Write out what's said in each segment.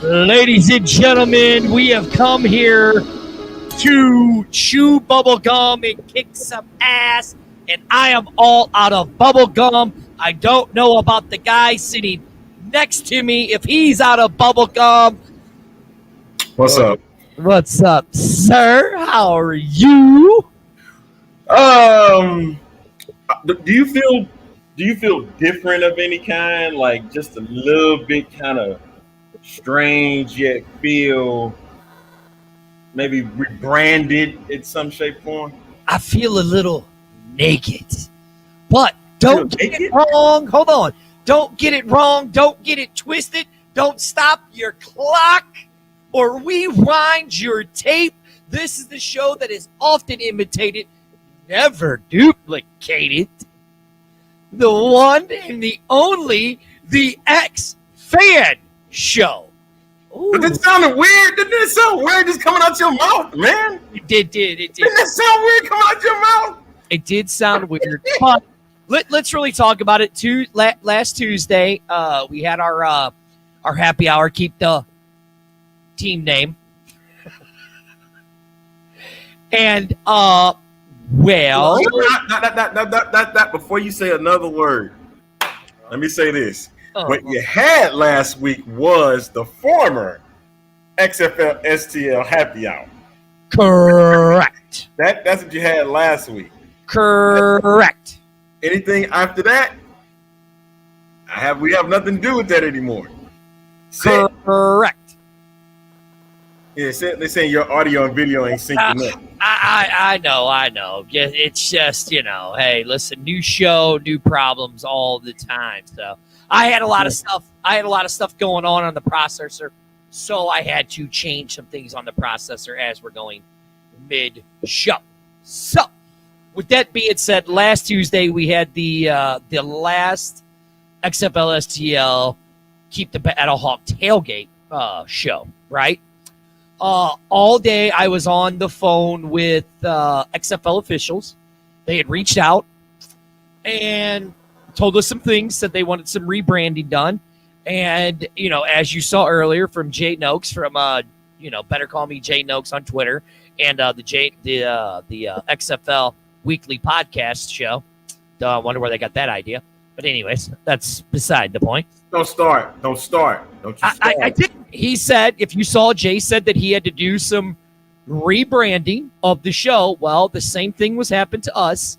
Ladies and gentlemen, we have come here to chew bubble gum and kick some ass, and I am all out of bubble gum. I don't know about the guy sitting next to me if he's out of bubble gum. What's up? What's up, sir? How are you? Do you feel different of any kind? Like just a little bit kind of strange, yet feel maybe rebranded in some shape, form? I feel a little naked, but don't get it wrong. Hold on. Don't get it wrong. Don't get it twisted. Don't stop your clock or rewind your tape. This is the show that is often imitated, never duplicated. The one and the only, the X-Fan Show. Ooh. But that sounded weird. Didn't it sound weird just coming out your mouth, man? It did. Didn't it sound weird coming out your mouth? It did sound weird, but let's really talk about it. Last Tuesday, we had our happy hour. Keep the team name. And well, that before you say another word, let me say this. What you had last week was the former XFL STL happy hour. Correct. That's what you had last week. Correct. Anything after that, we have nothing to do with that anymore. Correct. Yeah, they're saying your audio and video ain't syncing up. I know. It's just, hey, listen, new show, new problems all the time. So I had a lot of stuff going on the processor, so I had to change some things on the processor as we're going mid-show. So with that being said, last Tuesday we had the last XFL STL Keep the Battle Hawk tailgate show, right? All day I was on the phone with XFL officials. They had reached out and told us some things, said they wanted some rebranding done. And, as you saw earlier from Jay Noakes from, Better Call Me Jay Noakes on Twitter and the XFL Weekly Podcast show. I wonder where they got that idea. But anyways, that's beside the point. Don't start. Don't you start. I did. He said, if you saw, Jay said that he had to do some rebranding of the show. Well, the same thing was happened to us,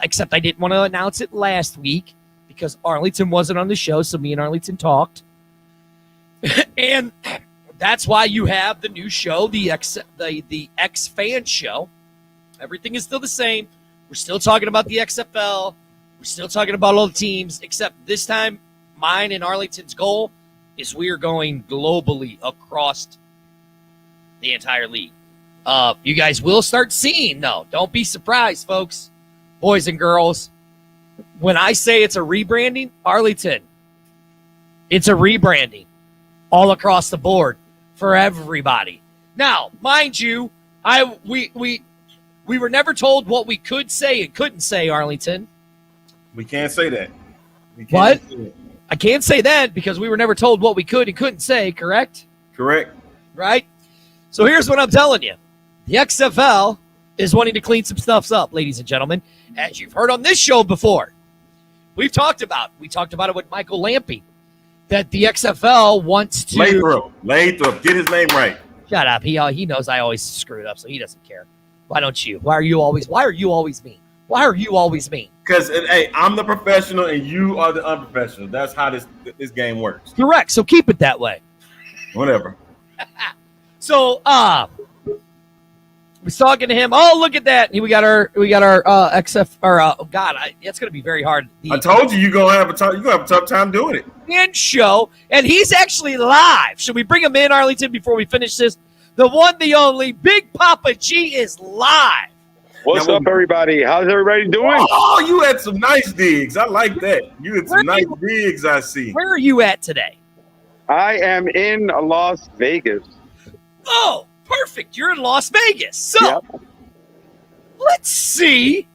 except I didn't want to announce it last week because Arlington wasn't on the show, so me and Arlington talked. And that's why you have the new show, the X-Fan Show. Everything is still the same. We're still talking about the XFL. We're still talking about all the teams, except this time mine and Arlington's goal is we are going globally across the entire league. You guys will start seeing, don't be surprised, folks, boys and girls. When I say it's a rebranding, Arlington, it's a rebranding all across the board for everybody. Now, mind you, we were never told what we could say and couldn't say, Arlington. We can't say that. What? I can't say that because we were never told what we could and couldn't say, correct? Correct. Right? So here's what I'm telling you. The XFL is wanting to clean some stuff up, ladies and gentlemen. As you've heard on this show before, we talked about it with Michael Lampe, that the XFL wants to... Lathrop. Get his name right. Shut up. He knows I always screw it up, so he doesn't care. Why don't you? Why are you always mean? Why are you always mean? Because, hey, I'm the professional and you are the unprofessional. That's how this game works. Correct. So keep it that way. Whatever. So, was talking to him. Oh, look at that! We got our XF. It's gonna be very hard. I told you you're gonna have a tough time doing it. And show, and he's actually live. Should we bring him in, Arlington, before we finish this? The one, the only, Big Papa G is live. What's up, everybody? How's everybody doing? Oh, you had some nice digs. I like that. You had some nice digs, I see. Where are you at today? I am in Las Vegas. Oh, perfect. You're in Las Vegas. So, Let's see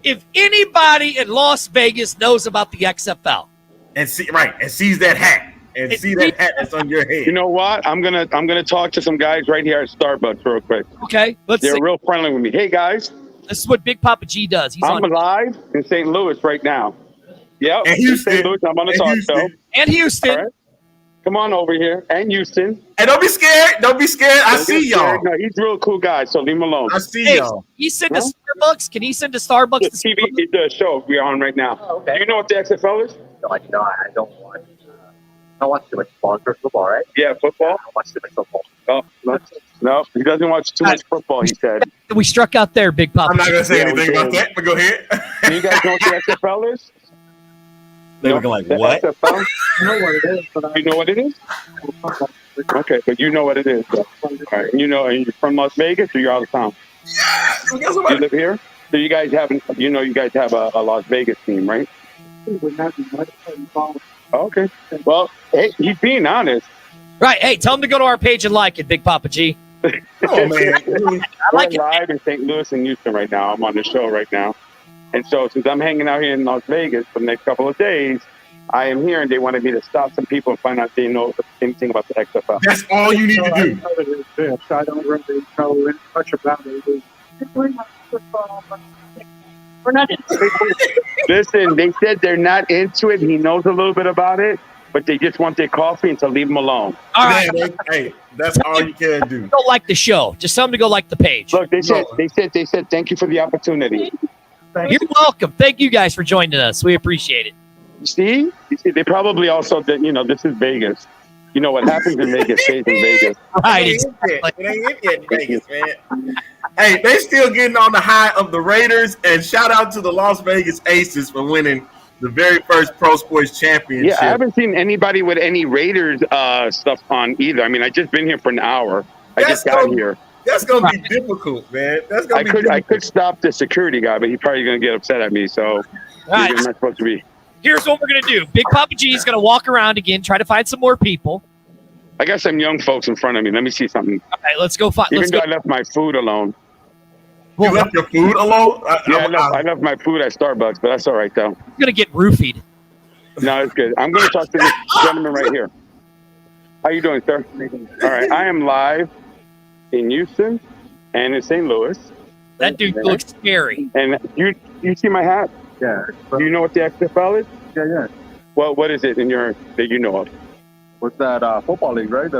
if anybody in Las Vegas knows about the XFL. And sees that hat. and see that hat that's on your head. You know what? I'm gonna talk to some guys right here at Starbucks real quick. Okay, They're real friendly with me. Hey guys, this is what Big Papa G does. He's I'm on live in St. Louis right now. Yep, And Houston. St. Louis. I'm on the And talk Houston. show. and Houston. All right. Come on over here. And Houston. Hey, don't be scared. Don't be scared. I Don't see get y'all. scared. No, he's a real cool guy, so leave him alone. I see Hey, y'all. he send to Huh? Starbucks. Can he send to Starbucks? The TV, the show we're on right now. Oh, okay. Do you know what the XFL is? No, I don't watch. I don't watch too much sponsor football, right? Yeah, football. I don't watch too much football. Oh, no, he doesn't watch too much football, he said. We struck out there, Big Papa. I'm not gonna say Yeah, anything we about did. that, but go ahead. Do you guys know what the XFL is? They looking like The what? XFL? I know what it is, but You know what it is? Okay, but you know what it is. All right, and you know, and you're from Las Vegas or you're out of town? Guess You what? live here? So you guys have, you guys have a Las Vegas team, right? Okay. Well, hey, he's being honest. Right. Hey, tell him to go to our page and like it, Big Papa G. Oh man. I like We're it. live in St. Louis and Houston right now. I'm on the show right now. And so since I'm hanging out here in Las Vegas for the next couple of days, I am here and they wanted me to stop some people and find out if they know anything about the XFL. That's all you need to do. I don't really know much about it. We're not Listen, they said they're not into it. He knows a little bit about it, but they just want their coffee and to leave him alone. All right. Hey, that's all you can do. Go like the show. Just tell him to go like the page. Look, they said, thank you for the opportunity. You're welcome. Thank you guys for joining us. We appreciate it. You see, they probably also, this is Vegas. You know what happens in Vegas stays in Vegas. Right. It ain't yet in Vegas, man. Hey, they still getting on the high of the Raiders, and shout out to the Las Vegas Aces for winning the very first Pro Sports Championship. Yeah, I haven't seen anybody with any Raiders stuff on either. I mean, I just been here for an hour. I just got here. That's gonna be difficult, man. That's gonna I be could difficult. stop the security guy, but he's probably gonna get upset at me. So All right. maybe I'm not supposed to be. Here's what we're going to do. Big Papa G is going to walk around again, try to find some more people. I got some young folks in front of me. Let me see something. All right, let's go find. Even Let's though go. I left my food alone. You left your food alone? I left my food at Starbucks, but that's all right though. I'm going to get roofied. No, it's good. I'm going to talk to this gentleman right here. How you doing, sir? All right, I am live in Houston and in St. Louis. That dude looks scary. And you see my hat? Yeah. Do you know what the XFL is? Yeah. Well, what is it that you know of? What's that football league, right?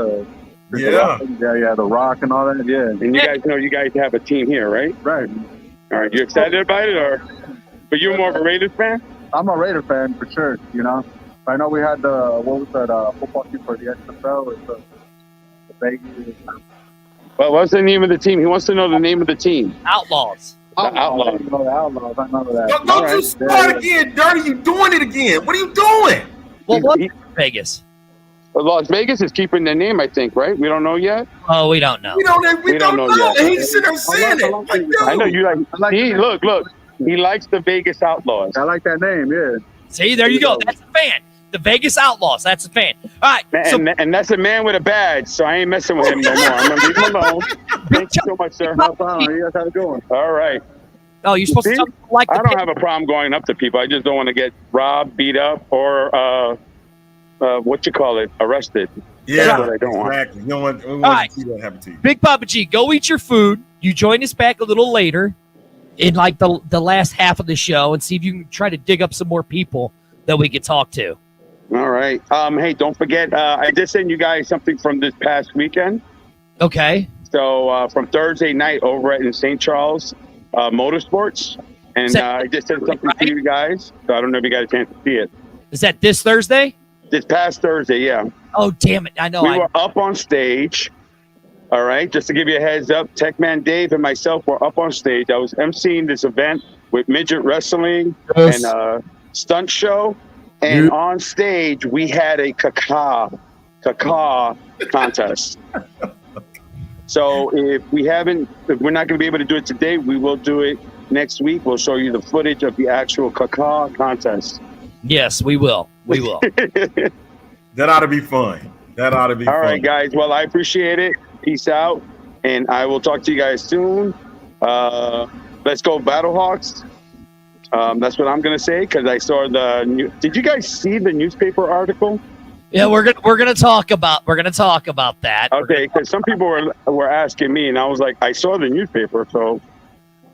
Yeah. The Rock and all that. Yeah. And you guys have a team here, right? Right. All right, you excited about it, but you're more of a Raiders fan? I'm a Raider fan for sure. I know we had football team for the XFL. It's the Vegas. Well, what's the name of the team? He wants to know the name of the team. Outlaws. The Outlaws. The Outlaws. I remember that. Don't you start again, Dirty. You doing it again. What are you doing? Well, what He- Vegas? Las Vegas is keeping their name, I think, right? We don't know yet. Oh, we don't know. We don't know. yet. And he's sitting there saying it. Like, dude. I know you like. Look. He likes the Vegas Outlaws. I like that name. Yeah. See, there you go. That's a fan. The Vegas Outlaws. That's a fan. All right. So, And that's a man with a badge, so I ain't messing with him no more. I'm gonna leave him alone. Thank you so much, sir. No problem. You guys have it going. All right. oh, you're supposed to See? tell people like the I don't page. have a problem going up to people. I just don't want to get robbed, beat up, or arrested. Yeah, That's what I don't want. exactly. You don't want, we want right. to see that happen to you. Big Papa G, go eat your food. You join us back a little later in like the last half of the show and see if you can try to dig up some more people that we could talk to. All right. Hey, don't forget, I did send you guys something from this past weekend. Okay. So from Thursday night over at St. Charles Motorsports. And I just sent something to you guys. So I don't know if you got a chance to see it. Is that this Thursday? This past Thursday, yeah. Oh, damn it. I know. We were up on stage. All right. Just to give you a heads up, Techman Dave and myself were up on stage. I was emceeing this event with midget wrestling and stunt show. And on stage, we had a caca contest. So if we're not going to be able to do it today, we will do it next week. We'll show you the footage of the actual caca contest. Yes, we will. We will. That ought to be fun. All All right, guys. Well, I appreciate it. Peace out. And I will talk to you guys soon. Let's go Battlehawks. That's what I'm going to say because I saw did you guys see the newspaper article? Yeah, we're gonna talk about that. Okay, because some people were asking me, and I was like, I saw the newspaper, so,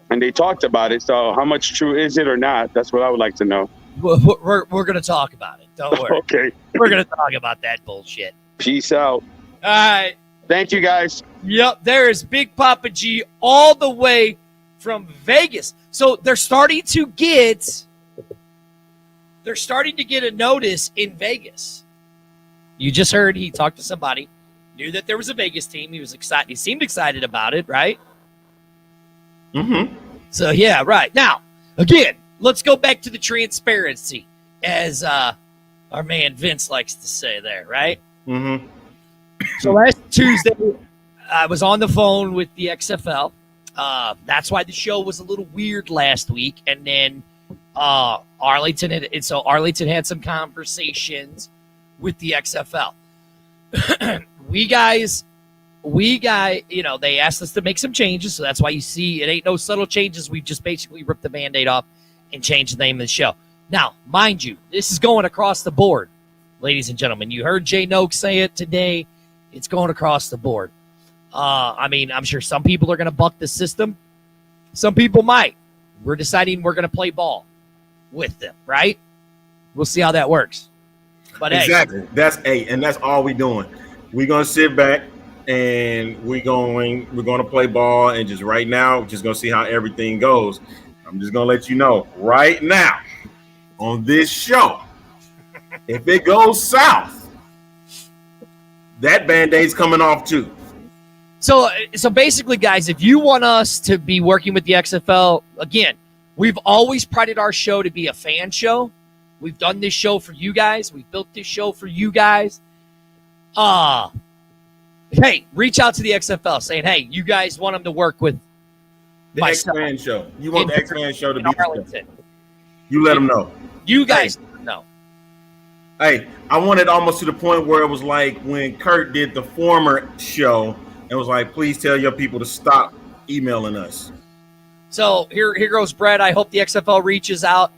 and they talked about it. So, how much true is it or not? That's what I would like to know. We're gonna talk about it. Don't worry. Okay. We're gonna talk about that bullshit. Peace out. All right. Thank you, guys. Yep. There is Big Papa G all the way from Vegas. So they're starting to get a notice in Vegas. You just heard he talked to somebody, knew that there was a Vegas team. He was excited. He seemed excited about it, right? Mm-hmm. So, yeah, right. Now, again, let's go back to the transparency, as our man Vince likes to say there, right? Mm-hmm. So last Tuesday, I was on the phone with the XFL. That's why the show was a little weird last week. And then Arlington had some conversations with the XFL. we guys, they asked us to make some changes. So that's why you see it ain't no subtle changes. We've just basically ripped the Band-Aid off and changed the name of the show. Now, mind you, this is going across the board, ladies and gentlemen. You heard Jay Noak say it today. It's going across the board. I'm sure some people are going to buck the system. Some people might. We're deciding we're going to play ball with them, right? We'll see how that works. But exactly. And that's all we're doing. We're gonna sit back and we're going to play ball, and just right now, just gonna see how everything goes. I'm just gonna let you know right now on this show, if it goes south, that Band-Aid's coming off too. So basically, guys, if you want us to be working with the XFL, again, we've always prided our show to be a fan show. We've done this show for you guys. We've built this show for you guys. Hey, reach out to the XFL saying, hey, you guys want them to work with the X-Man show. You want the X-Man show to be Arlington. You let them know. You guys know. Hey, I wanted almost to the point where it was like when Kurt did the former show, it was like, please tell your people to stop emailing us. So here goes Brett. I hope the XFL reaches out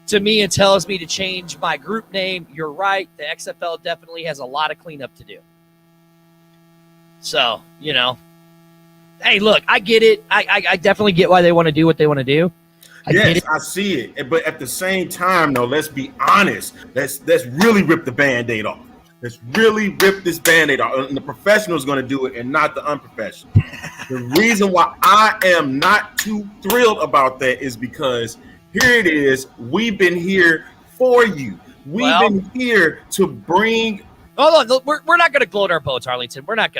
to me and tells me to change my group name. You're right. The XFL definitely has a lot of cleanup to do. So, hey, look, I get it. I definitely get why they want to do what they want to do. I see it. But at the same time, though, let's be honest. Let's really rip the Band-Aid off. Let's really rip this Band-Aid off. And the professional is going to do it and not the unprofessional. The reason why I am not too thrilled about that is because here it is. We've been here for you. We've been here to bring. Hold on, we're not going to gloat our boats, Arlington. We're not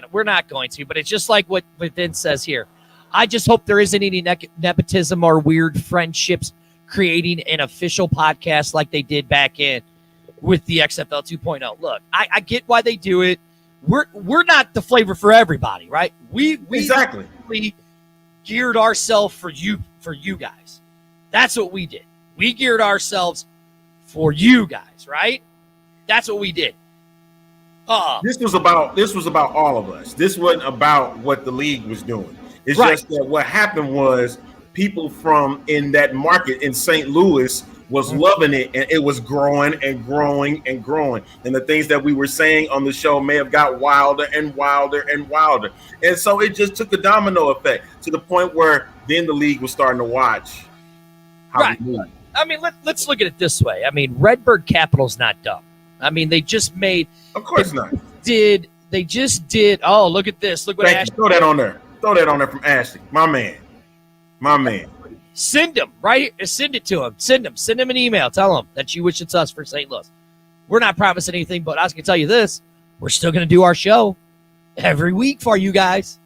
going to. But it's just like what Vince says here. I just hope there isn't any nepotism or weird friendships creating an official podcast like they did back in with the XFL 2.0. Look, I get why they do it. We're not the flavor for everybody, right? We exactly geared ourselves for you guys. That's what we did. We geared ourselves for you guys, right? That's what we did. This was about all of us. This wasn't about what the league was doing. It's just that what happened was people from in that market in St. Louis was loving it, and it was growing and growing and growing. And the things that we were saying on the show may have got wilder and wilder and wilder. And so it just took a domino effect to the point where then the league was starting to watch how we move. I mean, let's look at it this way. I mean, Redbird Capital's not dumb. I mean, they just made. Of course not. They just did. Oh, look at this. Look what Ashley. Throw that on there. Throw that on there from Ashley. My man. Send him, right? Send it to him. Send him an email. Tell him that you wish it's us for St. Louis. We're not promising anything, but I was going to tell you this. We're still going to do our show every week for you guys.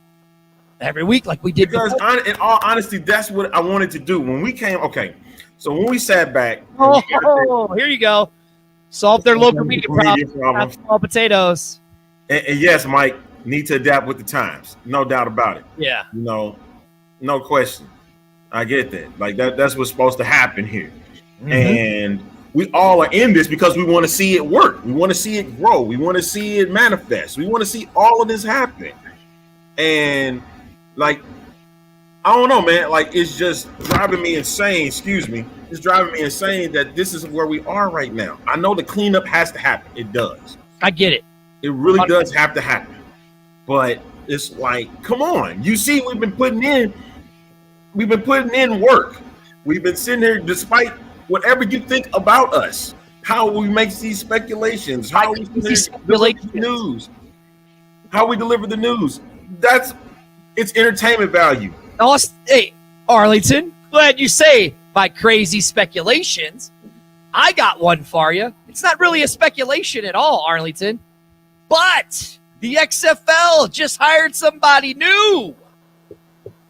Every week like we did because before. In all honesty, that's what I wanted to do. When we came, so when we sat back. Here you go. Solve their local media problems. Small potatoes. And yes, Mike, need to adapt with the times. No doubt about it. Yeah. No question. I get that. Like that's what's supposed to happen here. Mm-hmm. And we all are in this because we want to see it work. We want to see it grow. We want to see it manifest. We want to see all of this happen. And like, I don't know, man. Like, it's just driving me insane. Excuse me. It's driving me insane that this is where we are right now. I know the cleanup has to happen. It does. I get it. It really does have to happen. But it's like, come on. You see, we've been putting in work. We've been sitting here despite whatever you think about us. How we make these speculations, how we deliver the news. How we deliver the news. It's entertainment value. Hey, Arlington, glad you say my crazy speculations. I got one for you. It's not really a speculation at all, Arlington. But the XFL just hired somebody new.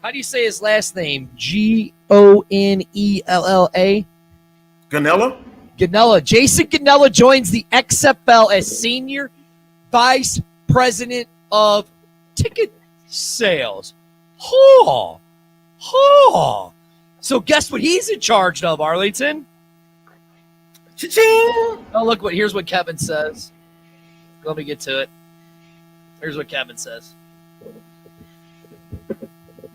How do you say his last name? Gonella? Gonella. Jason Gonella joins the XFL as Senior Vice President of Ticket Sales. So guess what he's in charge of, Arlington? Cha-ching! Oh, here's what Kevin says. Let me get to it. Here's what Kevin says.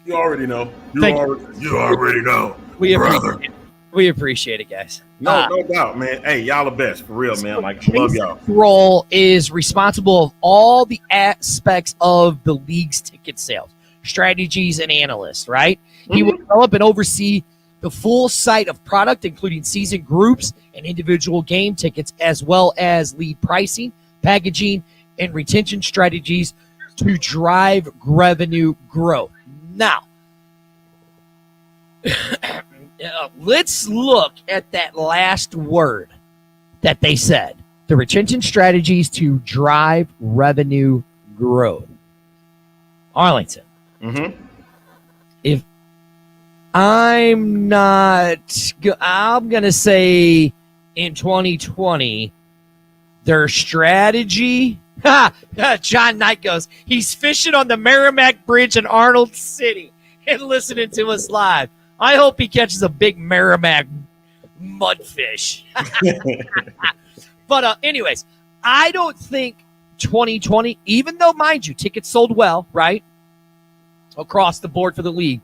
You already know. You already know. We appreciate it, guys. No doubt, man. Hey, y'all the best, for real, man. Like, I love y'all. Role is responsible of all the aspects of the league's ticket sales, strategies, and analysts, right? Mm-hmm. He will develop and oversee the full site of product, including season groups and individual game tickets, as well as lead pricing, packaging, and retention strategies to drive revenue growth. Now, let's look at that last word that they said. The retention strategies to drive revenue growth. Arlington. Mm-hmm. If I'm going to say in 2020, their strategy. John Knight goes, he's fishing on the Merrimack Bridge in Arnold City and listening to us live. I hope he catches a big Merrimack mudfish. But anyways, I don't think 2020, even though, mind you, tickets sold well, right? Across the board for the league.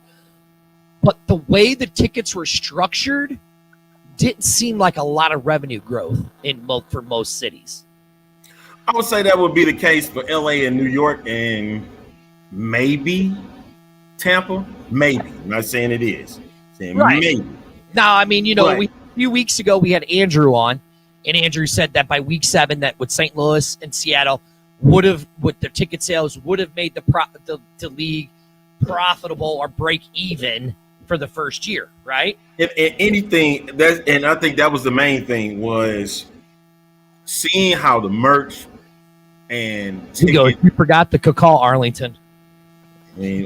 But the way the tickets were structured didn't seem like a lot of revenue growth for most cities. I would say that would be the case for LA and New York and maybe Tampa. Maybe. I'm not saying it is. Right. Maybe. Now, I mean, a few weeks ago we had Andrew on, and Andrew said that by week 7 that with St. Louis and Seattle with their ticket sales would have made the league profitable or break even for the first year, right? If anything, and I think that was the main thing, was seeing how the merch and you forgot the Cacao Arlington. There you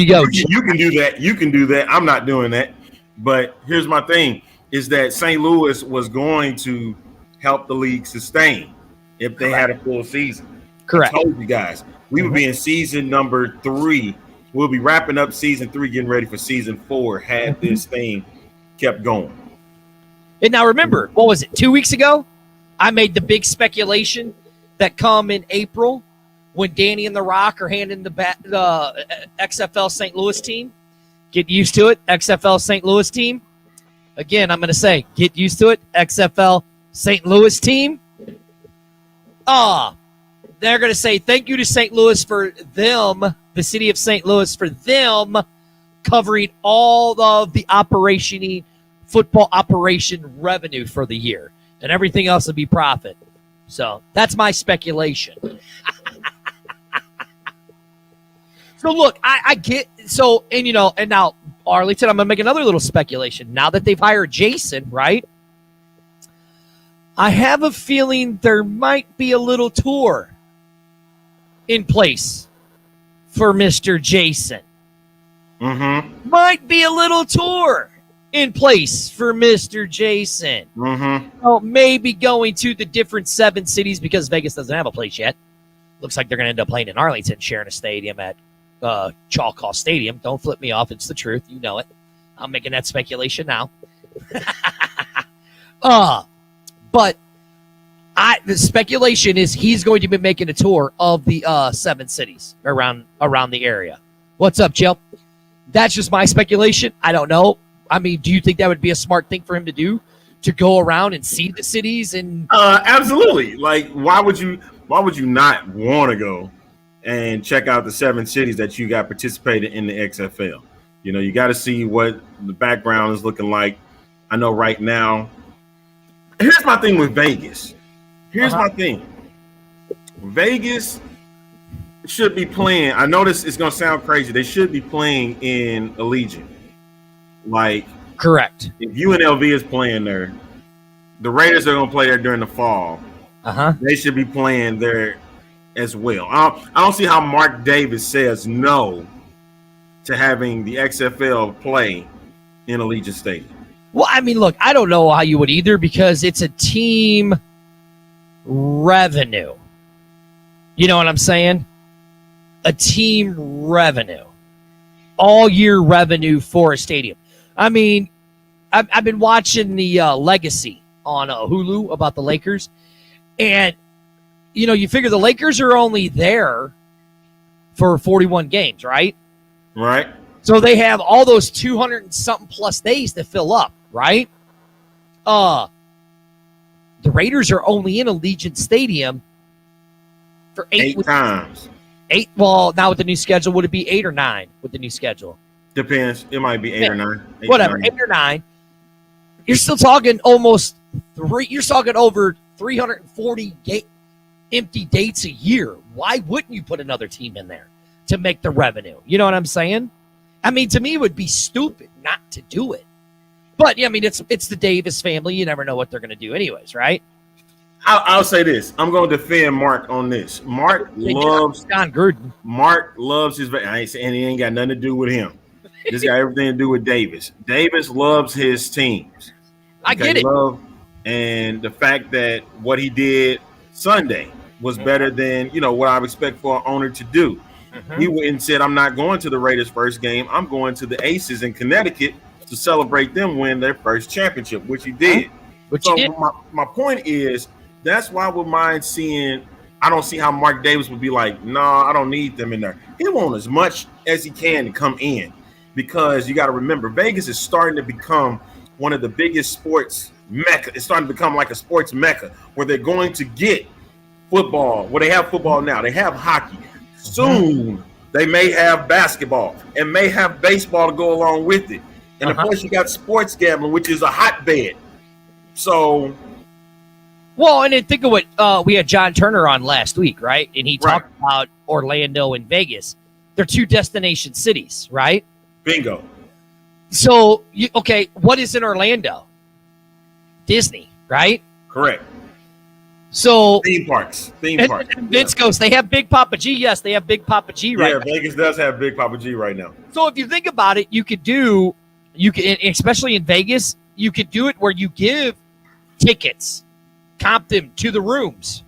go. You can do that. You can do that. I'm not doing that. But here's my thing, is that St. Louis was going to help the league sustain if they had a full season. Correct. I told you guys, we would be in season number 3. We'll be wrapping up season 3, getting ready for season 4, had this thing kept going. And now remember, what was it, 2 weeks ago? I made the big speculation that come in April when Danny and The Rock are handing the XFL St. Louis team. Get used to it, XFL St. Louis team. Again, I'm going to say, get used to it, XFL St. Louis team. They're going to say thank you to St. Louis for them, the city of St. Louis, for them covering all of the football operation revenue for the year. And everything else will be profit. So that's my speculation. So look, I get and now Arlington, I'm gonna make another little speculation. Now that they've hired Jason, right? I have a feeling there might be a little tour in place for Mr. Jason. Mm-hmm. Might be a little tour in place for Mr. Jason. Mm-hmm. Well, maybe going to the different 7 cities because Vegas doesn't have a place yet. Looks like they're going to end up playing in Arlington, sharing a stadium at Choctaw Stadium. Don't flip me off. It's the truth. You know it. I'm making that speculation now. But the speculation is he's going to be making a tour of the 7 cities around the area. What's up, Jill? That's just my speculation. I don't know. I mean, do you think that would be a smart thing for him to do? to go around and see the cities and Absolutely. Like, why would you not want to go and check out the 7 cities that you got participated in the XFL? You know, you got to see what the background is looking like. I know right now. Here's my thing with Vegas. Here's my thing. Vegas should be playing. I know this is going to sound crazy. They should be playing in Allegiant. Like, correct. if UNLV is playing there, the Raiders are going to play there during the fall. They should be playing there as well. I don't see how Mark Davis says no to having the XFL play in Allegiant Stadium. Well, I mean, look, I don't know how you would either because it's a team revenue. You know what I'm saying? A team revenue. All year revenue for a stadium. I mean, I've been watching the Legacy on Hulu about the Lakers. And, you know, you figure the Lakers are only there for 41 games, right? Right. So they have all those 200 and something plus days to fill up, right? The Raiders are only in Allegiant Stadium for 8 times. 8. Well, now with the new schedule, would it be 8 or 9 with the new schedule? Depends. It might be 8 or 9. Whatever, 8 or 9. You're still talking almost 3. You're talking over 340 empty dates a year. Why wouldn't you put another team in there to make the revenue? You know what I'm saying? I mean, to me, it would be stupid not to do it. But yeah, I mean, it's the Davis family. You never know what they're going to do, anyways, right? I'll say this. I'm going to defend Mark on this. Mark loves John Gruden. Mark loves his, and he ain't got nothing to do with him. This got everything to do with Davis. Davis loves his teams. I get it. And the fact that what he did Sunday was better than, you know, what I would expect for an owner to do. He went and said, I'm not going to the Raiders' first game. I'm going to the Aces in Connecticut to celebrate them win their first championship, which he did. So my point is, that's why I would mind seeing. I don't see how Mark Davis would be like, no, I don't need them in there. He wants as much as he can to come in, because you got to remember, Vegas is starting to become one of the biggest sports mecca. It's starting to become like a sports mecca where they're going to get football. Well, they have football now. They have hockey. Soon they may have basketball and may have baseball to go along with it. And of course, you got sports gambling, which is a hotbed. So. Well, and then think of what we had John Turner on last week, right? And he talked about Orlando and Vegas. They're 2 destination cities, right? Bingo. So, what is in Orlando? Disney, right? Correct. So theme parks. And Vince goes, they have Big Papa G. Yes, they have Big Papa G right now. Yeah, Vegas does have Big Papa G right now. So if you think about it, you can, especially in Vegas, you could do it where you give tickets, comp them to the rooms,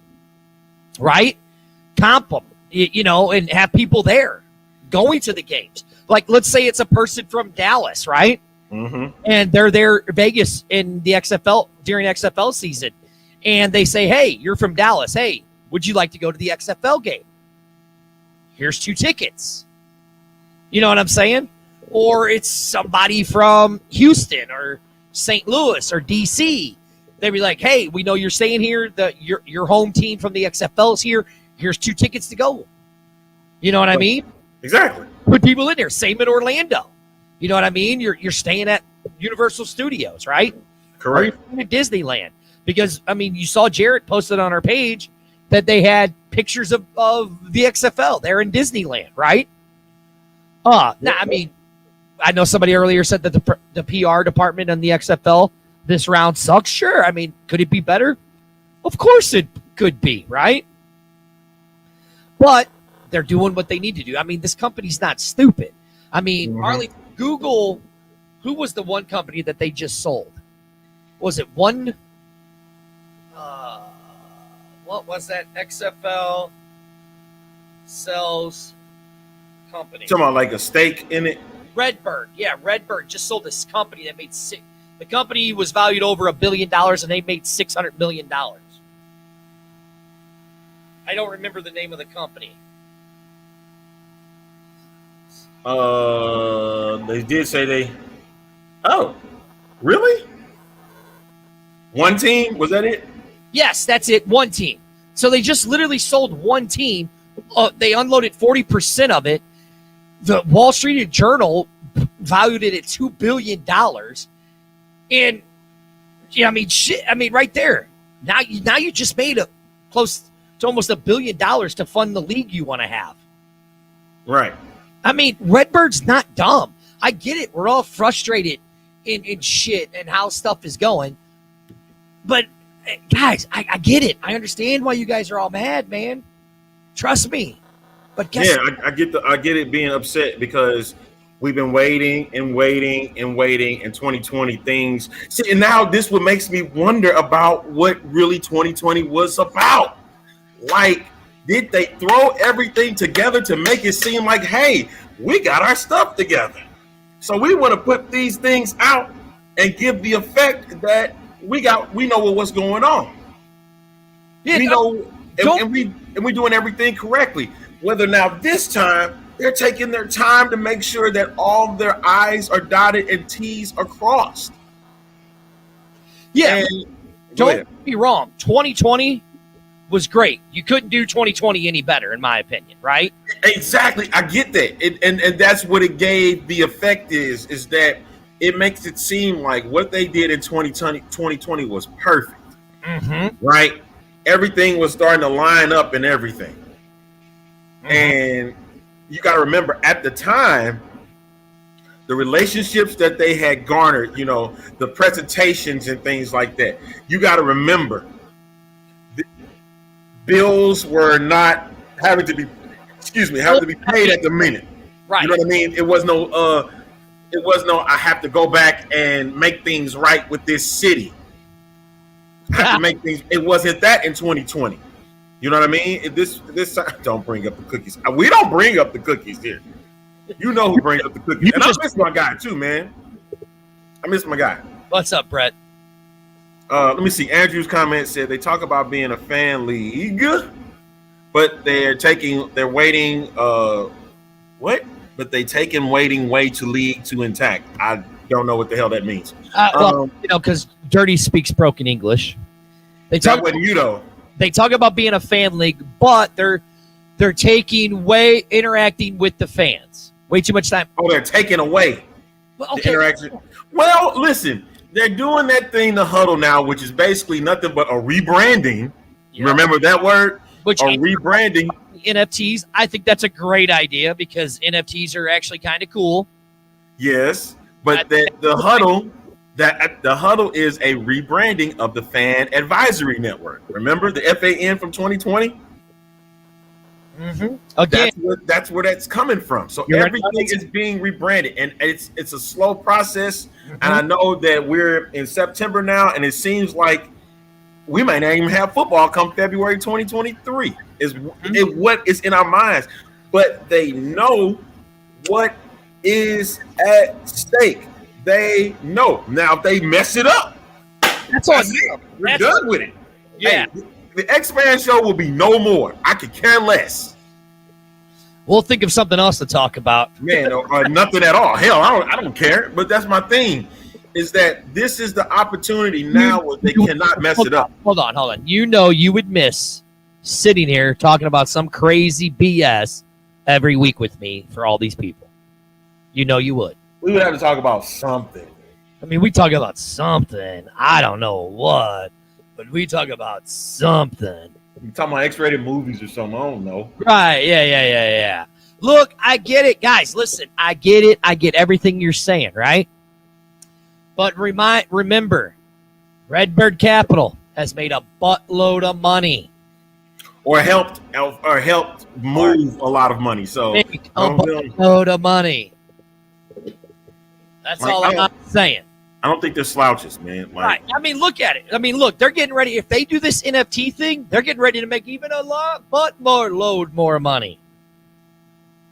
right? Comp them, and have people there going to the games. Like, let's say it's a person from Dallas, right? And they're there Vegas in the XFL during XFL season. And they say, hey, you're from Dallas. Hey, would you like to go to the XFL game? Here's 2 tickets. You know what I'm saying? Or it's somebody from Houston or St. Louis or DC. They'd be like, hey, we know you're staying here. Your home team from the XFL is here. Here's 2 tickets to go. You know what I mean? Exactly. Put people in there. Same in Orlando. You know what I mean? You're staying at Universal Studios, right? Correct. Or you're at Disneyland. Because, I mean, you saw Jarrett posted on our page that they had pictures of the XFL. They're in Disneyland, right? I mean, I know somebody earlier said that the PR department on the XFL this round sucks. Sure. I mean, could it be better? Of course it could be, right? But they're doing what they need to do. I mean, this company's not stupid. I mean, Arlie, Google, who was the one company that they just sold? Was it one... what was that? XFL sells company. Talking about like a stake in it? Redbird. Yeah, Redbird just sold this company that made the company was valued over $1 billion and they made $600 million. I don't remember the name of the company. They did say they. Oh, really? One team? Was that it? Yes, that's it. One team. So they just literally sold one team. They unloaded 40% of it. The Wall Street Journal valued it at $2 billion. And yeah, I mean, shit. I mean, right there. Now you just made a close to almost $1 billion to fund the league you want to have. Right. I mean, Redbird's not dumb. I get it. We're all frustrated in shit and how stuff is going. But guys, I get it. I understand why you guys are all mad, man. Trust me. But guess I get it being upset because we've been waiting and 2020 things. See, and now this what makes me wonder about what really 2020 was about. Like, did they throw everything together to make it seem like, hey, we got our stuff together? So we want to put these things out and give the effect that we know what's going on. Yeah, we know, and we're doing everything correctly. Whether now this time they're taking their time to make sure that all their I's are dotted and T's are crossed. Yeah, and, don't get me wrong. 2020 was great. You couldn't do 2020 any better, in my opinion, right? Exactly. I get that. And that's what it gave the effect is that it makes it seem like what they did in 2020 was perfect. Mm-hmm. Right? Everything was starting to line up and everything. Mm-hmm. And you got to remember, at the time, the relationships that they had garnered, the presentations and things like that, you got to remember, the bills were not having to be paid at the minute. Right. You know what I mean? It was no I have to go back and make things right with this city. I have to make things. It wasn't that in 2020. You know what I mean? This don't bring up the cookies. We don't bring up the cookies here. You know who brings up the cookies. And I miss my guy too, man. I miss my guy. What's up, Brett? Let me see. Andrew's comment said they talk about being a fan league, but they're waiting. What? But they taking waiting way to league to intact. I don't know what the hell that means. Because Dirty speaks broken English. That wasn't you though. They talk about being a fan league, but they're interacting with the fans. Way too much time. Oh, they're taking away the interaction. Well, listen, they're doing that thing, the huddle now, which is basically nothing but a rebranding. Yeah. Remember that word? Rebranding. NFTs. I think that's a great idea because NFTs are actually kind of cool. Yes, but the huddle is a rebranding of the Fan Advisory Network. Remember the FAN from 2020? Mm-hmm. Again, that's where that's coming from. So everything is being rebranded, and it's a slow process. Mm-hmm. And I know that we're in September now, and it seems like we might not even have football come February 2023. Is what is in our minds, but they know what is at stake. They know. Now, if they mess it up, that's all. We're done with it. Yeah. Hey, the X-Man show will be no more. I could care less. We'll think of something else to talk about. Man, or nothing at all. Hell, I don't care. But that's my thing, is that this is the opportunity now where they cannot mess it up. Hold on. You would miss sitting here talking about some crazy BS every week with me for all these people. You would. We would have to talk about something. I mean, we talk about something. I don't know what, but we talk about something. You talking about X-rated movies or something? I don't know. Right? Yeah. Look, I get it, guys. Listen, I get it. I get everything you're saying, right? But remember, Redbird Capital has made a buttload of money. Or helped move a lot of money. So make a buttload of money. That's all I'm saying. I don't think they're slouches, man. Right. I mean, look at it. I mean, look, they're getting ready. If they do this NFT thing, they're getting ready to make even a lot more money.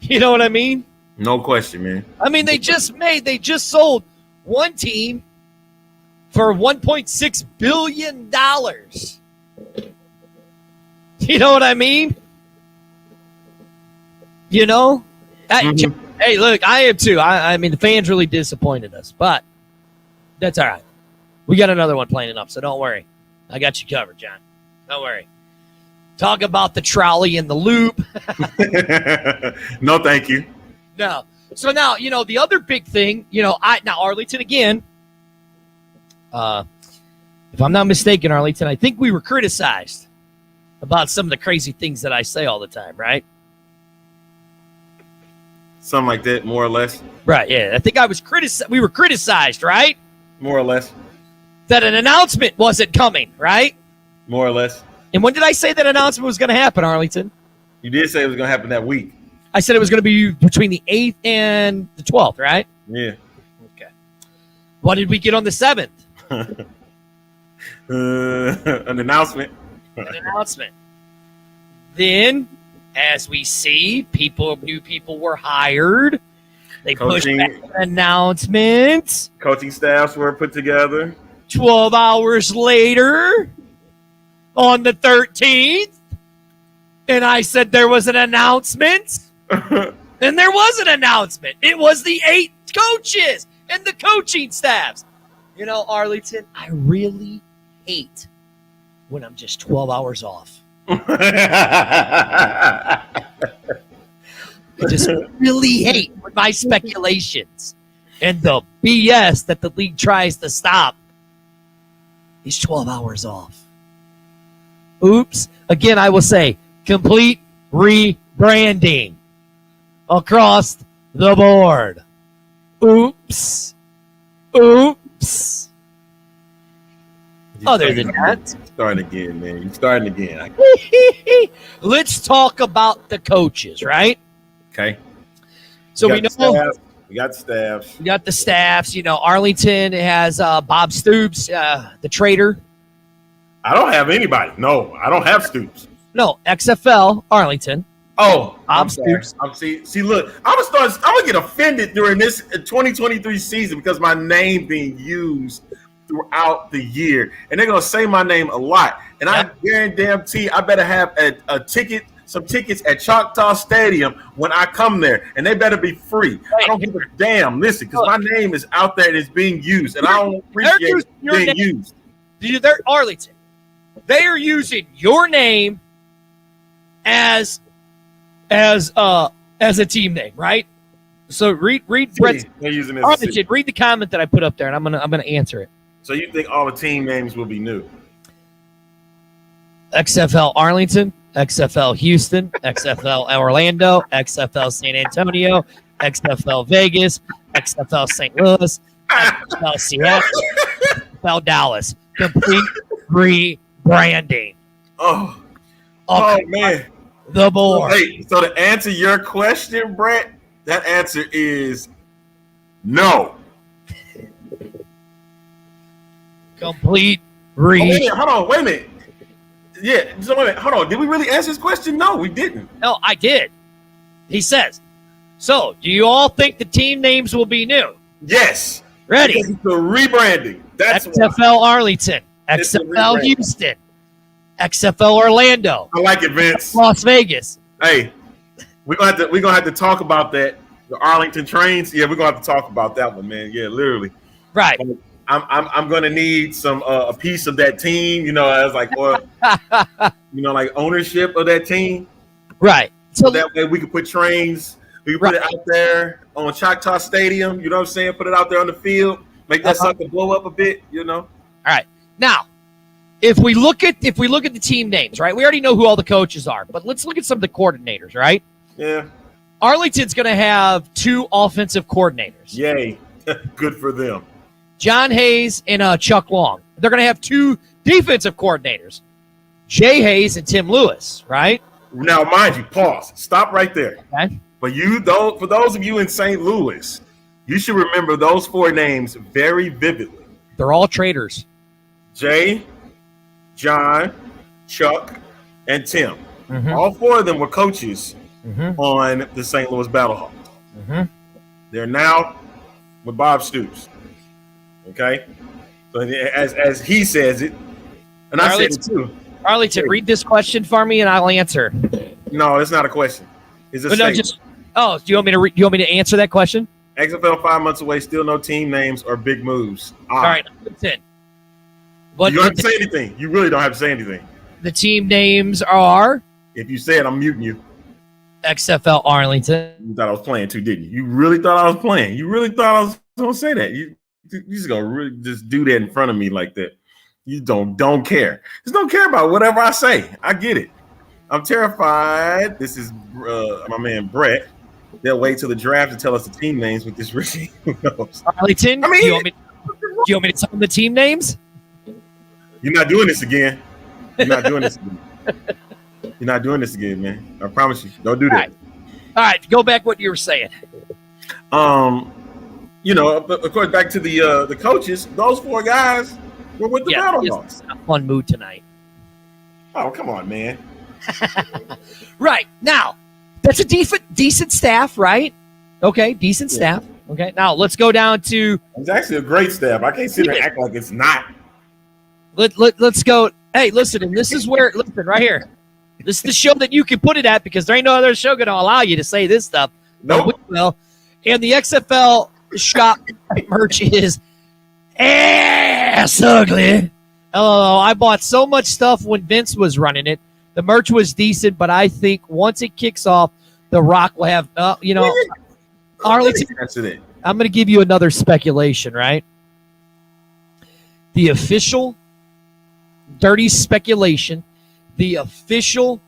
You know what I mean? No question, man. I mean, they just sold one team for $1.6 billion. You know what I mean? Hey, look, I am too. I mean, the fans really disappointed us, but that's all right. We got another one planning up, so don't worry. I got you covered, John. Don't worry. Talk about the trolley and the loop. No, thank you. No. So now, the other big thing, now Arlington again, if I'm not mistaken, Arlington, I think we were criticized about some of the crazy things that I say all the time, right? Something like that, more or less. Right, yeah. I think we were criticized, right? More or less. That an announcement wasn't coming, right? More or less. And when did I say that announcement was going to happen, Arlington? You did say it was going to happen that week. I said it was going to be between the 8th and the 12th, right? Yeah. Okay. What did we get on the 7th? An announcement. An announcement. Then, as we see, new people were hired. They pushed back an announcement. Coaching staffs were put together. 12 hours later, on the 13th, and I said there was an announcement. And there was an announcement. It was the 8 coaches and the coaching staffs. Arlington, I really hate when I'm just 12 hours off. I just really hate when my speculations and the BS that the league tries to stop is 12 hours off. Oops. Again, I will say complete rebranding across the board. Oops. Oops. Other than that, starting again, man. You're starting again. let's talk about the coaches, right? Okay. So we know we got staffs. We got the staffs. Arlington has Bob Stoops, the trader. I don't have anybody. No, I don't have Stoops. No, XFL Arlington. Oh, Bob Stoops. See, look, I'm gonna get offended during this 2023 season because my name being used throughout the year, and they're gonna say my name a lot. And I guarantee I better have some tickets at Choctaw Stadium when I come there, and they better be free. I don't give a damn. Listen, because my name is out there and it's being used, and I don't appreciate being used. They're Arlington. They are using your name as a team name, right? So read Brett's They're using it. Arlington. Read the comment that I put up there, and I'm gonna answer it. So you think all the team names will be new? XFL Arlington, XFL Houston, XFL Orlando, XFL San Antonio, XFL Vegas, XFL St. Louis, XFL Seattle, XFL Dallas. Complete rebranding. Oh man. The board. Hey, so to answer your question, Brett, that answer is no. Complete Wait a minute. Yeah, so wait a minute. Hold on. Did we really answer this question? No, we didn't. No, I did. He says, so do you all think the team names will be new? Yes. Ready? Because it's the rebranding. That's XFL Arlington, It's the XFL rebranding. Houston, XFL Orlando, I like it, Vince. Las Vegas. Hey, we're gonna have to talk about that. The Arlington trains. Yeah, we're gonna have to talk about that one, man. Yeah, literally. Right. I'm gonna need some a piece of that team, as like like ownership of that team. Right. So that way we can put trains, we can put it out there on Choctaw Stadium, you know what I'm saying? Put it out there on the field, make that sucker blow up a bit, All right. Now, if we look at the team names, right? We already know who all the coaches are, but let's look at some of the coordinators, right? Yeah. Arlington's going to have 2 offensive coordinators. Yay. Good for them. John Hayes and Chuck Long. They're going to have 2 defensive coordinators, Jay Hayes and Tim Lewis, right? Now, mind you, pause. Stop right there. Okay. For those of you in St. Louis, you should remember those 4 names very vividly. They're all traders. Jay, John, Chuck, and Tim. Mm-hmm. All 4 of them were coaches on the St. Louis Battlehawks. Mm-hmm. They're now with Bob Stoops. Okay? So as he says it, and I said it too. Arlington, read this question for me and I'll answer. No, it's not a question. It's a Do statement. you want me to answer that question? XFL 5 months away, still no team names or big moves. All right, 10. But You don't have to say anything. You really don't have to say anything. the team names are If you say it, I'm muting you. XFL Arlington. You thought I was playing too, didn't you? You really thought I was playing. You really thought I was going to say that. You just gonna really just do that in front of me like that. You don't care. Just don't care about whatever I say. I get it. I'm terrified. This is my man Brett. They'll wait till the draft to tell us the team names with this regime. Who knows? Arlington. I mean- do you want me to tell them the team names? You're not doing this again. You're not doing this again. You're not doing this again, man. I promise you. Don't do that. All right, go back what you were saying. You know, of course, back to the coaches. Those 4 guys were with the Battle Hawks. it's a fun mood tonight. Oh, come on, man. Right now, that's a decent staff, right? Okay, decent staff. Okay, now let's go down to It's actually a great staff. I can't sit there and act like it's not. let's go. Hey, listen, and this is where right here. This is the show that you can put it at because there ain't no other show going to allow you to say this stuff. Nope. But we will. And the XFL shop merch is ass ugly. Oh, I bought so much stuff when Vince was running it. The merch was decent, but I think once it kicks off, The Rock will have, Arlington. That's it. I'm going to give you another speculation, right? The official dirty speculation, the official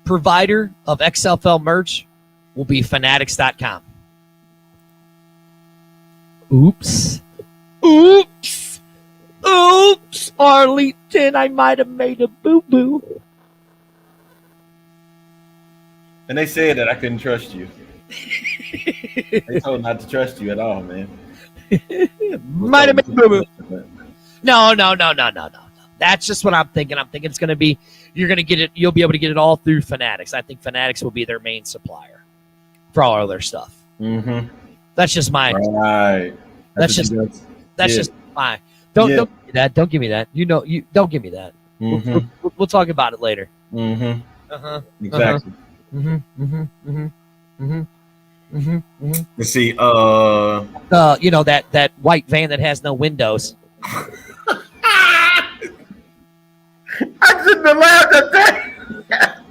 provider of XFL merch will be fanatics.com. Oops. Arlington, I might have made a boo-boo. And they said that I couldn't trust you. They told not to trust you at all, man. Might have made a boo-boo. No. That's just what I'm thinking. I'm thinking it's going to be, you're going to get it, you'll be able to get it all through Fanatics. I think Fanatics will be their main supplier for all of their stuff. Mm-hmm. That's just my, Right. That's just my, don't give me that. Don't give me that. Don't give me that. Mm-hmm. We'll talk about it later. Mm-hmm. Uh-huh. Exactly. Let's see. That white van that has no windows. I shouldn't have laughed at that.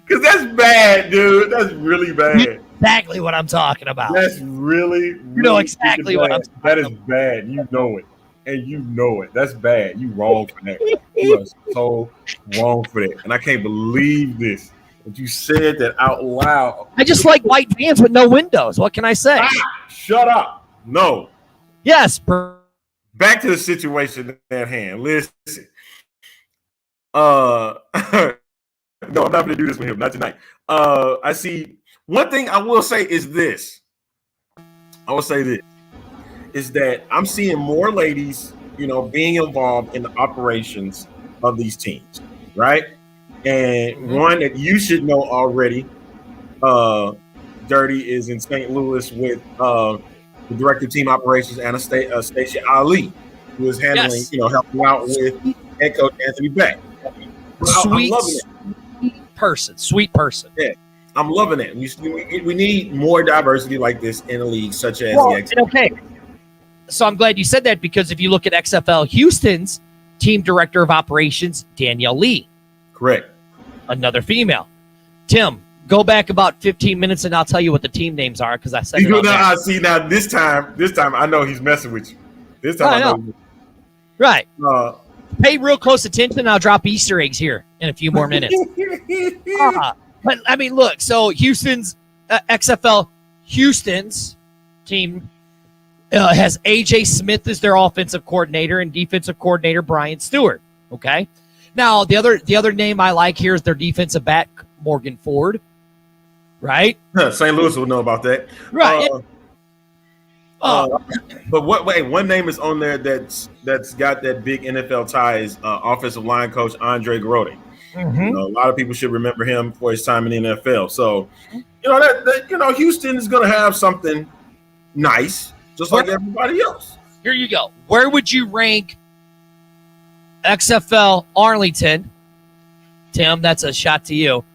Because that's bad, dude. That's really bad. Exactly what I'm talking about. That's really know exactly what I'm talking That is bad. You know it. And you know it. That's bad. You wrong for that. You are so wrong for that. And I can't believe this. That you said that out loud. I just like white vans with no windows. What can I say? Shut up. No. Yes. Back to the situation at hand. Listen. No, I'm not going to do this with him. Not tonight. I see. One thing I will say is this. I will say this. Is that I'm seeing more ladies, being involved in the operations of these teams, right? And one that you should know already, Dirty, is in St. Louis with the director of team operations, Anastasia Ali, who is handling, helping out with head coach Anthony Beck. I'm loving it. Sweet person. Yeah, I'm loving it. We need more diversity like this in a league such as the XFL. Okay. So I'm glad you said that because if you look at XFL Houston's team director of operations, Danielle Lee. Correct. Another female. Tim, go back about 15 minutes and I'll tell you what the team names are because I said it on there. See, now this time I know he's messing with you. This time I know. Right. Pay real close attention and I'll drop Easter eggs here in a few more minutes. But I mean, look, so Houston's XFL Houston's team has AJ Smith as their offensive coordinator and defensive coordinator Brian Stewart. Okay. Now the other name I like here is their defensive back Morgan Ford. Right. St. Louis will know about that. Right. But one name is on there that's got that big NFL ties. Offensive line coach Andre Grote. Mm-hmm. A lot of people should remember him for his time in the NFL. So, Houston is going to have something nice, just like everybody else. Here you go. Where would you rank XFL Arlington? Tim, that's a shot to you.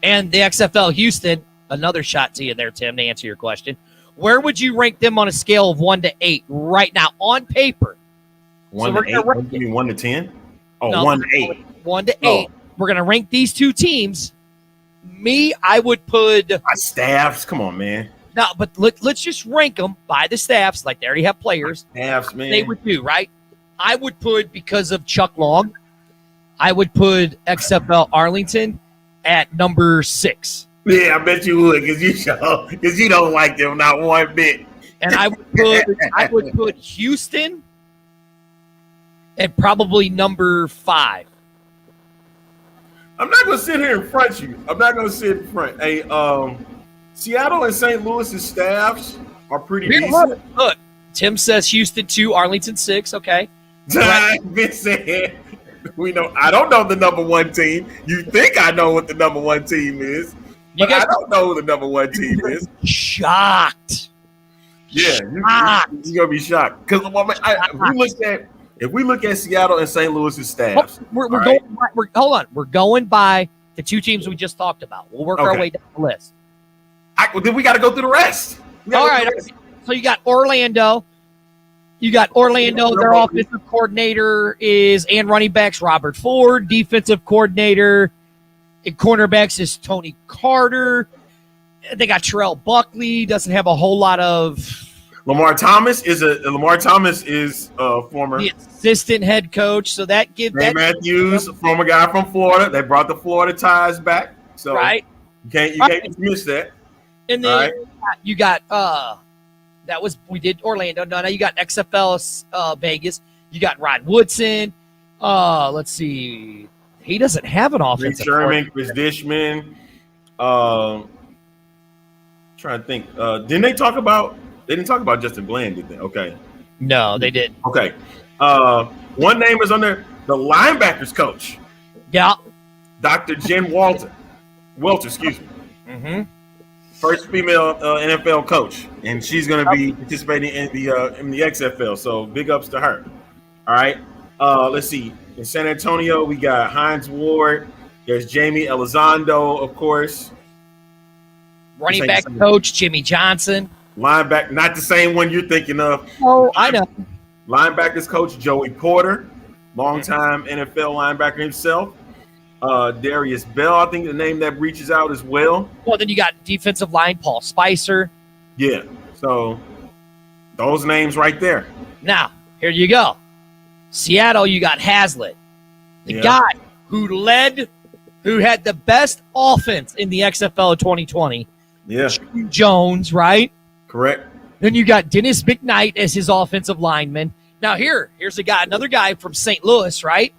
And the XFL Houston, another shot to you there, Tim, to answer your question. Where would you rank them on a scale of 1 to 8 right now on paper? 1 to 8? You mean 1 to 10? Oh, No, 1 to 8. 1 to 8. We're going to rank these two teams. Me, I would put Staffs. Come on, man. no, but let's just rank them by the staffs, like they already have players. Staffs, man. They would do right. I would put, because of Chuck Long, I would put XFL Arlington at number 6. Yeah, I bet you would, because you don't like them not one bit. And I would put Houston at probably number 5. I'm not gonna sit here in front of you. I'm not gonna sit in front. Hey, Seattle and St. Louis's staffs are pretty decent. Look, Tim says Houston 2, Arlington 6. Okay. I've been saying we know. I don't know the number 1 team. You think I know what the number 1 team is, but I don't know who the number 1 team is. Shocked. Yeah, you're gonna be shocked because if we look at Seattle and St. Louis's staffs, we're going. Hold on, we're going by the two teams we just talked about. We'll work our way down the list. Then we got to go through the rest. All right. So you got Orlando. Their offensive coordinator and running backs Robert Ford. Defensive coordinator and cornerbacks is Tony Carter. They got Terrell Buckley. Doesn't have a whole lot of. Lamar Thomas is former the assistant head coach. So that gives Ray Matthews, former guy from Florida. They brought the Florida ties back. So right. You can't miss that. And then you got we did Orlando. Now you got XFL Vegas. You got Rod Woodson. Let's see. He doesn't have an offensive. Sherman, Chris Dishman. Trying to think. Didn't they talk about? They didn't talk about Justin Bland, did they? Okay. No, they didn't. Okay. One name is on there. The linebackers coach. Yeah. Dr. Jen Welter, excuse me. Mm-hmm. First female NFL coach, and she's going to be participating in the XFL. So big ups to her. All right. Let's see. In San Antonio, we got Hines Ward. There's Jamie Elizondo, of course. Running back coach Jimmy Johnson. Linebacker, not the same one you're thinking of. Oh, I know. Linebackers coach Joey Porter, longtime NFL linebacker himself. Darius Bell, I think the name that reaches out as well. Well, then you got defensive line Paul Spicer. Yeah, so those names right there. Now, here you go. Seattle, you got Hazlitt, the guy who had the best offense in the XFL 2020. Yeah. Jones, right? Correct. Then you got Dennis McKnight as his offensive lineman. Now here's another guy from St. Louis, right?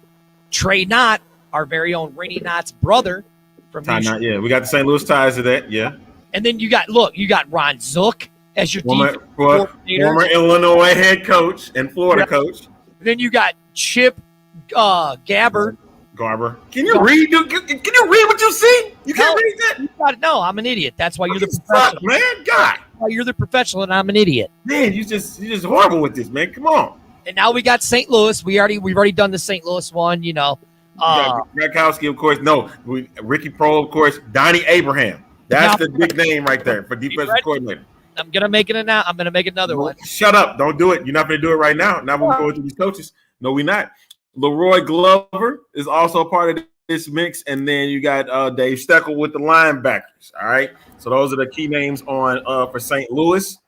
Trey Knott, our very own Rennie Knott's brother. We got the St. Louis ties to that, yeah. And then you got Ron Zook as your former Illinois head coach and Florida coach. Then you got Chip Garber. Can you read? Can you read what you see? You can't read that. No, I'm an idiot. That's why you're the professional, man. God, you're the professional, and I'm an idiot. Man, you're just horrible with this, man. Come on. And now we got St. Louis. We've already done the St. Louis one. You know, Grakowski, of course. No, Ricky Pro, of course. Donnie Abraham. That's the big name right there for defensive coordinator. I'm gonna make another one. Shut up! Don't do it. You're not gonna do it right now. Now we're going through these coaches. No, we're not. Leroy Glover is also a part of this mix, and then you got Dave Steckel with the linebackers. All right, so those are the key names on for St. Louis.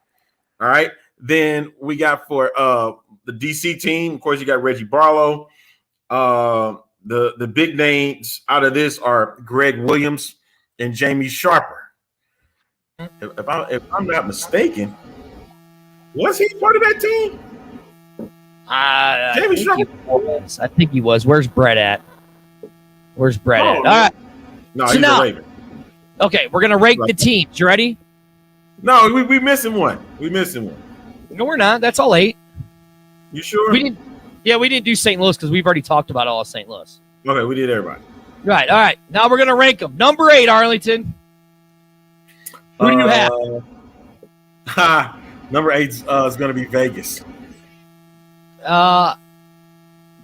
All right, then we got for the DC team. Of course, you got Reggie Barlow. The big names out of this are Greg Williams and Jamie Sharper. If I'm not mistaken, was he part of that team? I think he was. Where's Brett at? All right. No, he's a Raven. Okay, we're gonna rank the teams. You ready? No, we missing one. No, we're not. That's all 8. You sure? We didn't do St. Louis because we've already talked about all of St. Louis. Okay, we did everybody. Right. All right. Now we're gonna rank them. Number 8, Arlington. Who do you have? Number 8 is gonna be Vegas.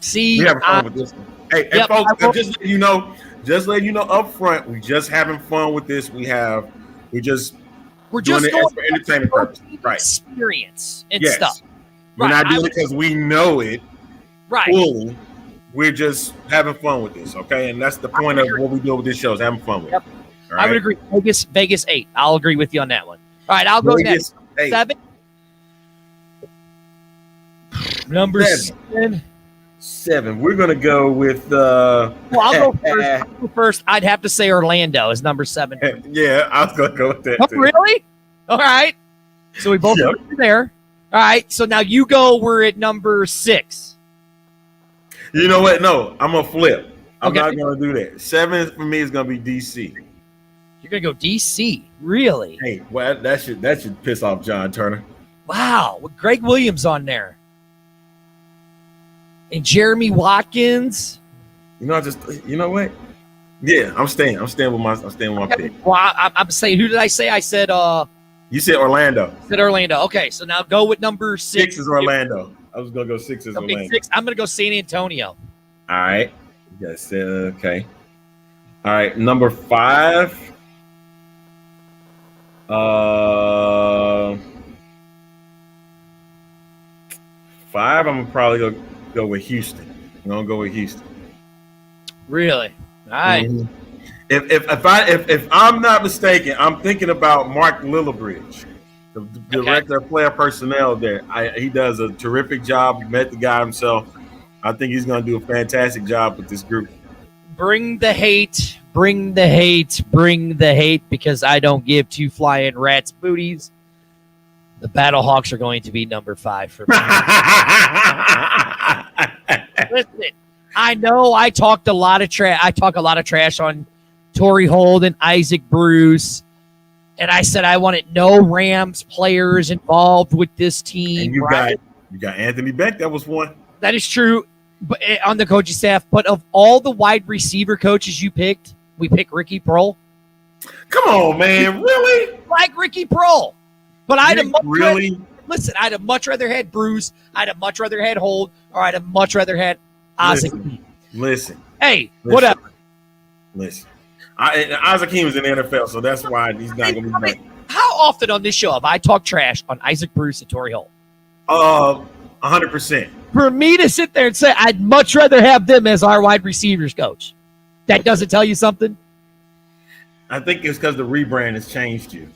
See, we have fun with this one. Hey, folks, just let you know up front, we just having fun with this. We're just doing it for entertainment purposes, right? Experience and stuff. We're not doing it because we know it fully. we're just having fun with this, okay? And that's the point of what we do with this show is having fun with it. All I would agree. Vegas 8. I'll agree with you on that one. All right, I'll go Vegas next. 8. 7. Number 7. 7. We're gonna go with. Well, I'll go first. I'd have to say Orlando is number 7. Yeah, I was gonna go with that. Oh, too. really? All right. So we both agree there. All right. So now you go. We're at number 6. You know what? No, I'm gonna flip. I'm Okay. not gonna do that. 7 for me is gonna be DC. You're gonna go DC. Really? Hey, well, that should piss off John Turner. Wow. With Greg Williams on there. And Jeremy Watkins. You know what? Yeah, I'm staying with my pick. Well, I'm saying, who did I say? I said You said Orlando. Orlando. Okay, so now go with number 6. 6 is Orlando. I was gonna go 6 is Okay, Orlando. 6. I'm gonna go San Antonio. All right. Yes. Okay. All right. Number 5. 5. I'm probably gonna go with Houston. I'm gonna go with Houston. Really? All right. Mhm. If I'm not mistaken, I'm thinking about Mark Lillibridge, the director of player personnel there. He does a terrific job. Met the guy himself. I think he's going to do a fantastic job with this group. Bring the hate. Bring the hate. Bring the hate, because I don't give two flying rats booties. The Battlehawks are going to be number 5 for me. Listen, I know I talked a lot of trash. I talk a lot of trash on Torrey Holt and Isaac Bruce, and I said I wanted no Rams players involved with this team. And you right? got Anthony Beck. That was one. That is true, but on the coaching staff. But of all the wide receiver coaches you picked, we picked Ricky Prohl. Come on, man. Really? Like Ricky Prohl, but I'd have really. Listen, I'd have much rather had Bruce. I'd have much rather had Holt, or I'd have much rather had Isaac. Listen. Hey, whatever. Listen. Isaac Hakeem is in the NFL, so that's why he's not going to be back. How often on this show have I talked trash on Isaac Bruce and Torrey Holt? 100%. For me to sit there and say I'd much rather have them as our wide receivers coach, that doesn't tell you something? I think it's because the rebrand has changed you.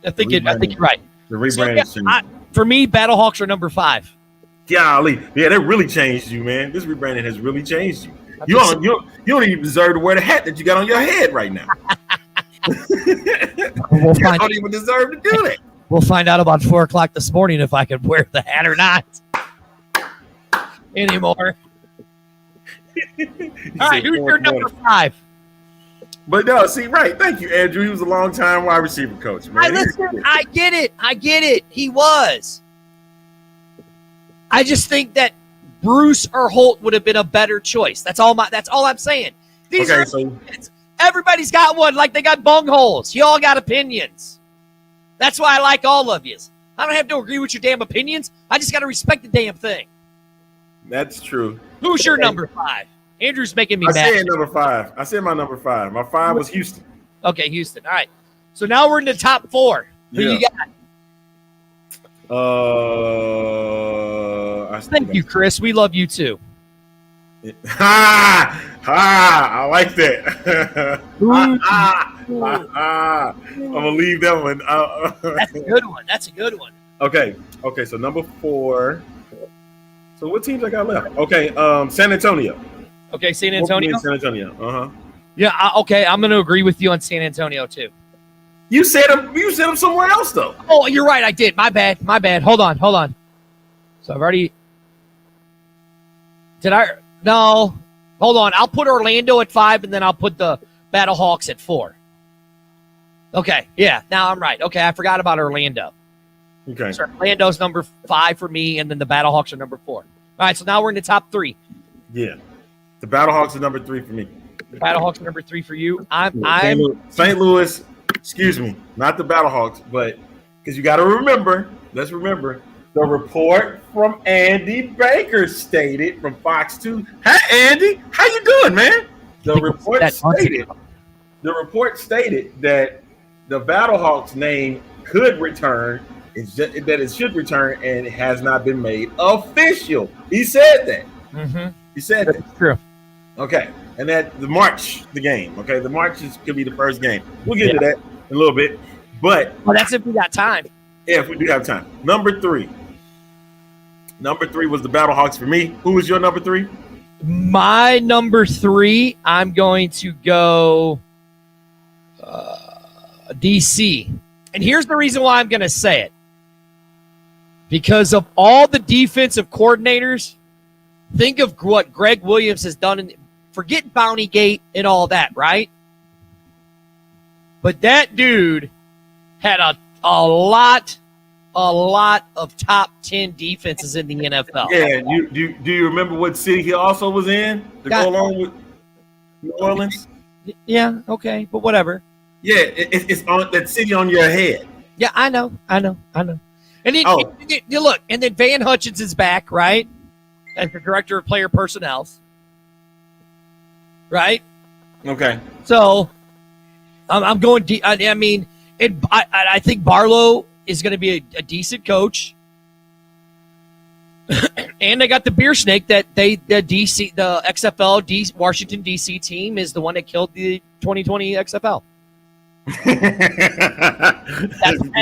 I think you're right. The rebrand has changed. For me, Battlehawks are number 5. Golly, yeah, that really changed you, man. This rebranding has really changed you. You don't even deserve to wear the hat that you got on your head right now. You don't even deserve to do that. We'll find out about 4 o'clock this morning if I could wear the hat or not anymore. All right, who's your number 5? But no, see, right. Thank you, Andrew. He was a long-time wide receiver coach, man. I get it. He was. I just think that Bruce or Holt would have been a better choice. That's all I'm saying. These are opinions. Everybody's got one, like they got bungholes. You all got opinions. That's why I like all of you. I don't have to agree with your damn opinions. I just got to respect the damn thing. That's true. Who's your number 5? Andrew's making me mad. I said number 5. I said my number 5. My 5 was Houston. Okay, Houston. All right. So now we're in the top 4. Who you got? Thank you, Chris. We love you too. I like that. I'm gonna leave that one. That's a good one. Okay. So number 4. So what teams I got left? Okay. San Antonio. Okay, San Antonio. San Antonio. Yeah. Okay, I'm gonna agree with you on San Antonio too. You said them somewhere else though. Oh, you're right. I did. My bad. Hold on. So I've already. Did I? No. Hold on. I'll put Orlando at 5, and then I'll put the Battlehawks at 4. Okay. Yeah. Now I'm right. Okay. I forgot about Orlando. Okay. So Orlando's number 5 for me, and then the Battlehawks are number 4. All right. So now we're in the top 3. Yeah. The Battlehawks are number 3 for me. The Battlehawks are number 3 for you. I'm St. Louis. Excuse me, not the Battlehawks, but because you got to remember. Let's remember. The report from Andy Baker stated from Fox 2. Hey, Andy, how you doing, man? The report stated that the Battlehawks name could return. That it should return, and it has not been made official. He said that. Mm-hmm. You said that. That's true. Okay. And that the game. Okay. The March could be the first game. We'll get to that in a little bit. But Well, that's if we got time. yeah, if we do have time. Number three was the Battlehawks for me. Who was your number 3? My number 3, I'm going to go DC. And here's the reason why I'm going to say it. Because of all the defensive coordinators, think of what Greg Williams has done. Forget Bounty Gate and all that, right? But that dude had a lot of top 10 defenses in the NFL. Yeah. Do you remember what city he also was in to go along with New Orleans? Yeah, okay, but whatever. Yeah, it's on that city on your head. Yeah, I know. And then you look, and then Van Hutchins is back, right? As the director of player personnel. Right? Okay. So I'm going deep. I mean, I think Barlow is going to be a decent coach. And they got the beer snake that the XFL Washington DC team is the one that killed the 2020 XFL.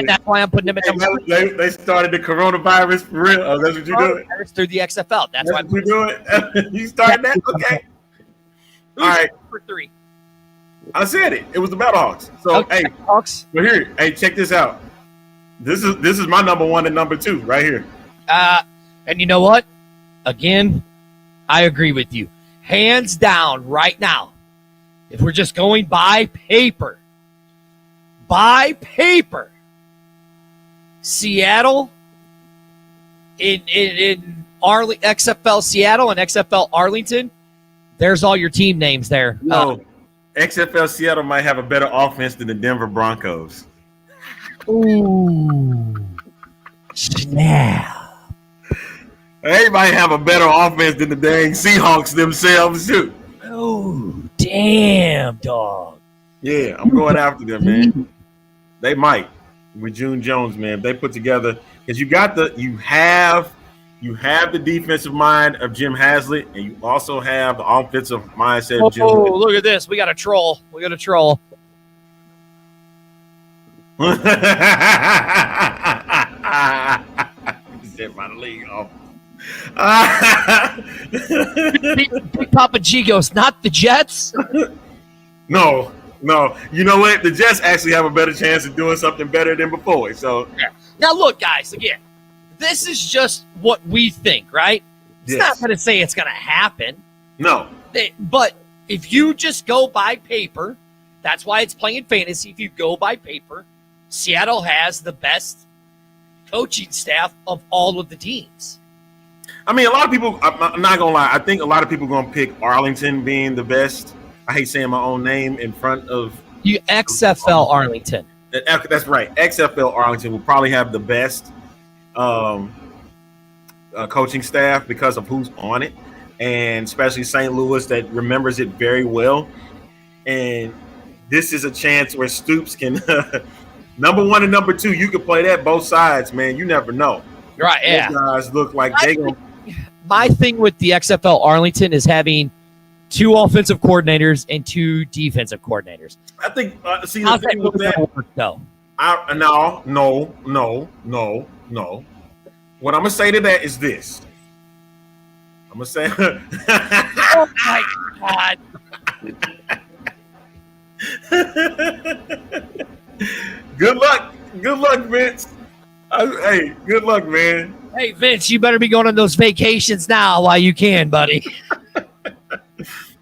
That's why I'm putting them in number 3. They started the coronavirus for real. Oh, that's what you're doing? Through the XFL. That's why what you're doing? You started that? Okay. All right. Number 3. I said it. It was the Battlehawks. So, Okay, hey, Hawks. but here, hey, check this out. This is my number 1 and number 2 right here. And you know what? Again, I agree with you. Hands down right now, if we're just going by paper, Seattle in XFL Seattle and XFL Arlington, there's all your team names there. No, XFL Seattle might have a better offense than the Denver Broncos. Ooh. Snap. They might have a better offense than the dang Seahawks themselves, too. Oh, damn, dog. Yeah, I'm going after them, man. They might with June Jones, man. They put together because you have the defensive mind of Jim Haslett, and you also have the offensive mindset of Jim. Oh, look at this. We got a troll. Set my league off. Big Papa G goes, not the Jets? No. You know what? The Jets actually have a better chance of doing something better than before. So now look, guys, again, this is just what we think, right? It's not going to say it's going to happen. No. But if you just go by paper, that's why it's playing fantasy. If you go by paper, Seattle has the best coaching staff of all of the teams. I mean, a lot of people, I'm not going to lie, I think a lot of people are going to pick Arlington being the best. I hate saying my own name in front of you. XFL Arlington. That's right. XFL Arlington will probably have the best coaching staff because of who's on it, and especially St. Louis that remembers it very well. And this is a chance where Stoops can number 1 and number 2. You can play that both sides, man. You never know. Right? Yeah. Those guys look like they going. My thing with the XFL Arlington is having 2 offensive coordinators and 2 defensive coordinators. I think. See, how's the thing with that, work, though? No. What I'm gonna say to that is this. I'm gonna say. Oh my God. Good luck, Vince. Hey, good luck, man. Hey, Vince, you better be going on those vacations now while you can, buddy.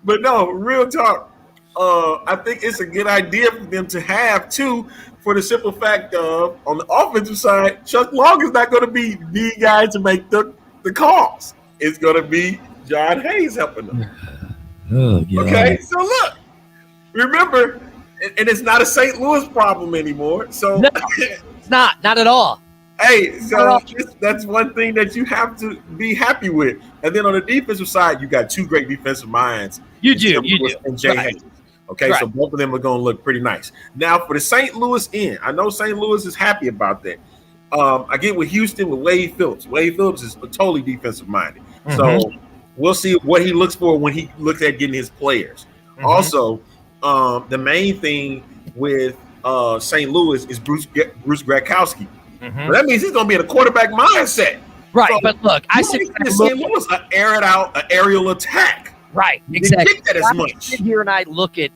But no, real talk. I think it's a good idea for them to have 2 for the simple fact of on the offensive side, Chuck Long is not going to be the guy to make the calls. It's going to be John Hayes helping them. Oh, God. Okay, so look, remember, and it's not a St. Louis problem anymore. So no, it's not at all. Hey, so that's one thing that you have to be happy with. And then on the defensive side, you got 2 great defensive minds. You do. And Jay Hayes. Okay, so both of them are going to look pretty nice. Now, for the St. Louis end, I know St. Louis is happy about that. I get with Houston with Wade Phillips. Wade Phillips is totally defensive minded. Mm-hmm. So We'll see what he looks for when he looks at getting his players. Mhm. Also, the main thing with St. Louis is Bruce Gradkowski. Mhm. So that means he's going to be in a quarterback mindset. Right, So, but look, I I said said St. Louis air it out, an aerial attack. right, You exactly. didn't get that as I much. sit here and I look at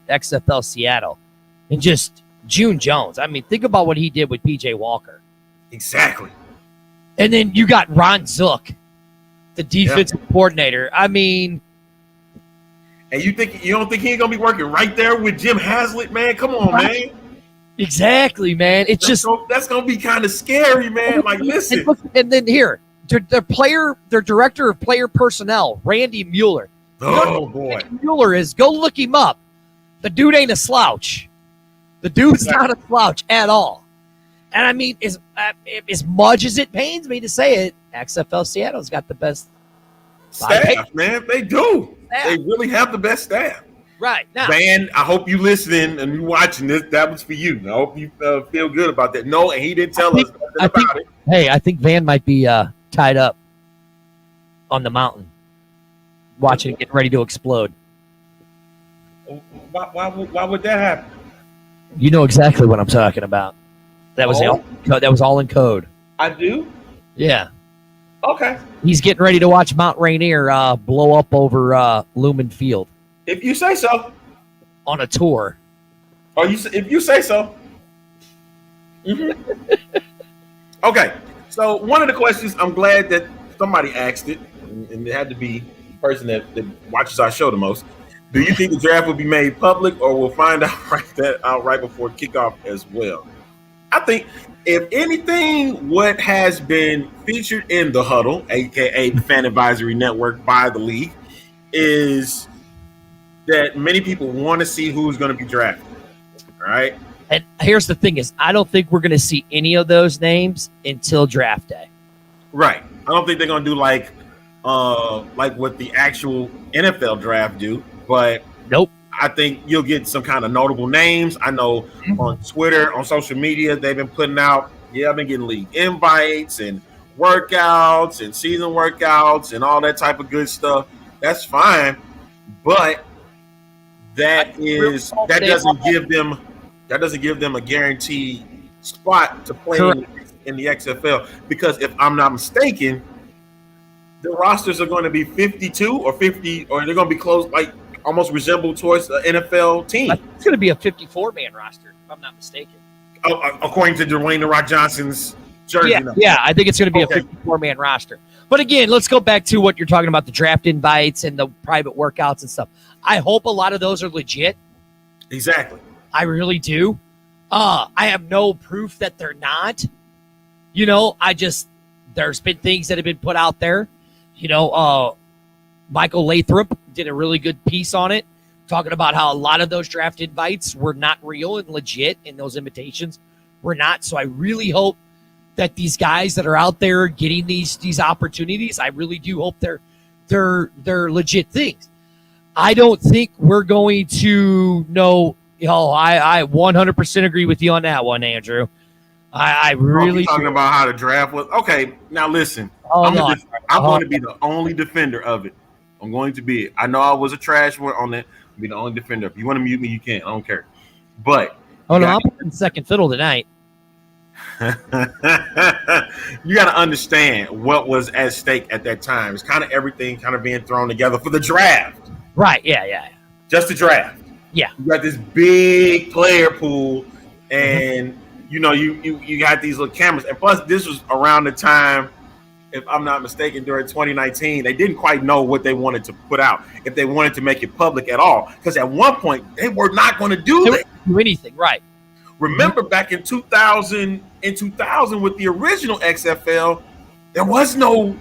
XFL Seattle and just June Jones. I mean, think about what he did with PJ Walker. Exactly. And then you got Ron Zook, the defensive coordinator. I mean, And you don't think he ain't gonna be working right there with Jim Haslett, man? Come on, man. exactly, man. It's just That's gonna be kind of scary, man. Like, listen. and then here, their director of player personnel, Randy Mueller. Oh boy. Mueller is, go look him up. The dude ain't a slouch. The dude's not a slouch at all. And I mean, as much as it pains me to say it, XFL Seattle's got the best Staff, man. They do. staff. They really have the best staff. Right now. Van, I hope you listening and you watching this. That was for you. I hope you feel good about that. No, and he didn't tell us nothing about it. Hey, I think Van might be tied up on the mountain, watching it, getting ready to explode. Why would that happen? You know exactly what I'm talking about. That was that was all in code. I do. Yeah. Okay. He's getting ready to watch Mount Rainier blow up over Lumen Field If you say so. on a tour. Or if you say so. Okay. So one of the questions, I'm glad that somebody asked it, and it had to be the person that watches our show the most. Do you think the draft will be made public, or we'll find out right before kickoff as well? I think, if anything, what has been featured in the Huddle, aka the Fan Advisory Network by the league, is that many people want to see who's going to be drafted. All right. And here's the thing is, I don't think we're going to see any of those names until draft day. Right. I don't think they're going to do like what the actual NFL draft do, but Nope. I think you'll get some kind of notable names. I know on Twitter, on social media, they've been putting out, I've been getting league invites and workouts and season workouts and all that type of good stuff. That's fine. But that doesn't give them a guaranteed spot to play in the XFL, because if I'm not mistaken, the rosters are going to be 52 or 50, or they're going to be close, like almost resemble towards an NFL team. It's going to be a 54-man roster, if I'm not mistaken. According to Dwayne "The Rock" Johnson's jersey. Yeah, I think it's going to be Okay. a 54-man roster. But again, let's go back to what you're talking about, the draft invites and the private workouts and stuff. I hope a lot of those are legit. Exactly. I really do. I have no proof that they're not. There's been things that have been put out there. Michael Lathrop did a really good piece on it, talking about how a lot of those draft invites were not real and legit, and those invitations were not. So I really hope that these guys that are out there getting these opportunities, I really do hope they're legit things. I don't think we're going to know. I 100% agree with you on that one, Andrew. I really talking about how the draft was. Okay, now listen. Hold I'm on. going to be the only defender of it. I'm going to be it. I know I was a trash one on that. I'll be the only defender. If you want to mute me, you can. I don't care. But I'm playing second fiddle tonight. you got to understand what was at stake at that time. It's kind of everything kind of being thrown together for the draft. Right? Yeah. Just the draft. Yeah. You got this big player pool, and you got these little cameras, and plus this was around the time, if I'm not mistaken, during 2019, they didn't quite know what they wanted to put out, if they wanted to make it public at all, because at one point they were not going to do that. Do anything, right? Remember back in 2000 with the original XFL, there was no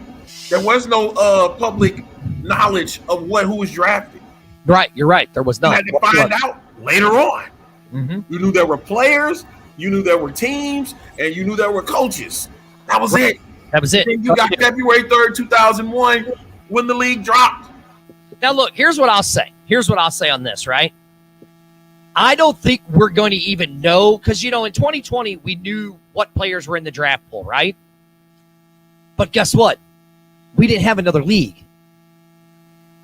public knowledge of who was drafted. Right, you're right. There was You none. had to find out later on. Mm-hmm. You knew there were players, you knew there were teams, and you knew there were coaches. That was it. That was it. And you got February 3rd, 2001, when the league dropped. Now, look, here's what I'll say. Here's what I'll say on this, right? I don't think we're going to even know, because, in 2020, we knew what players were in the draft pool, right? But guess what? We didn't have another league.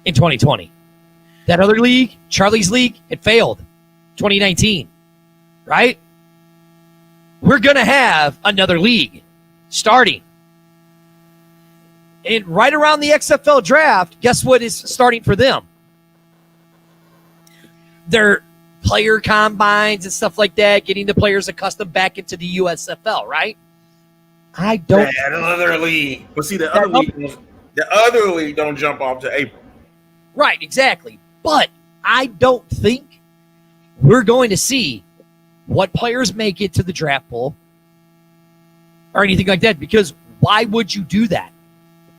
in 2020. That other league, Charlie's League, it failed 2019, right? We're going to have another league starting. And right around the XFL draft, guess what is starting for them? Their player combines and stuff like that, getting the players accustomed back into the USFL, right? I don't. That other league. But see, the other league don't jump off to April. Right, exactly. But I don't think we're going to see what players make it to the draft pool or anything like that, because why would you do that?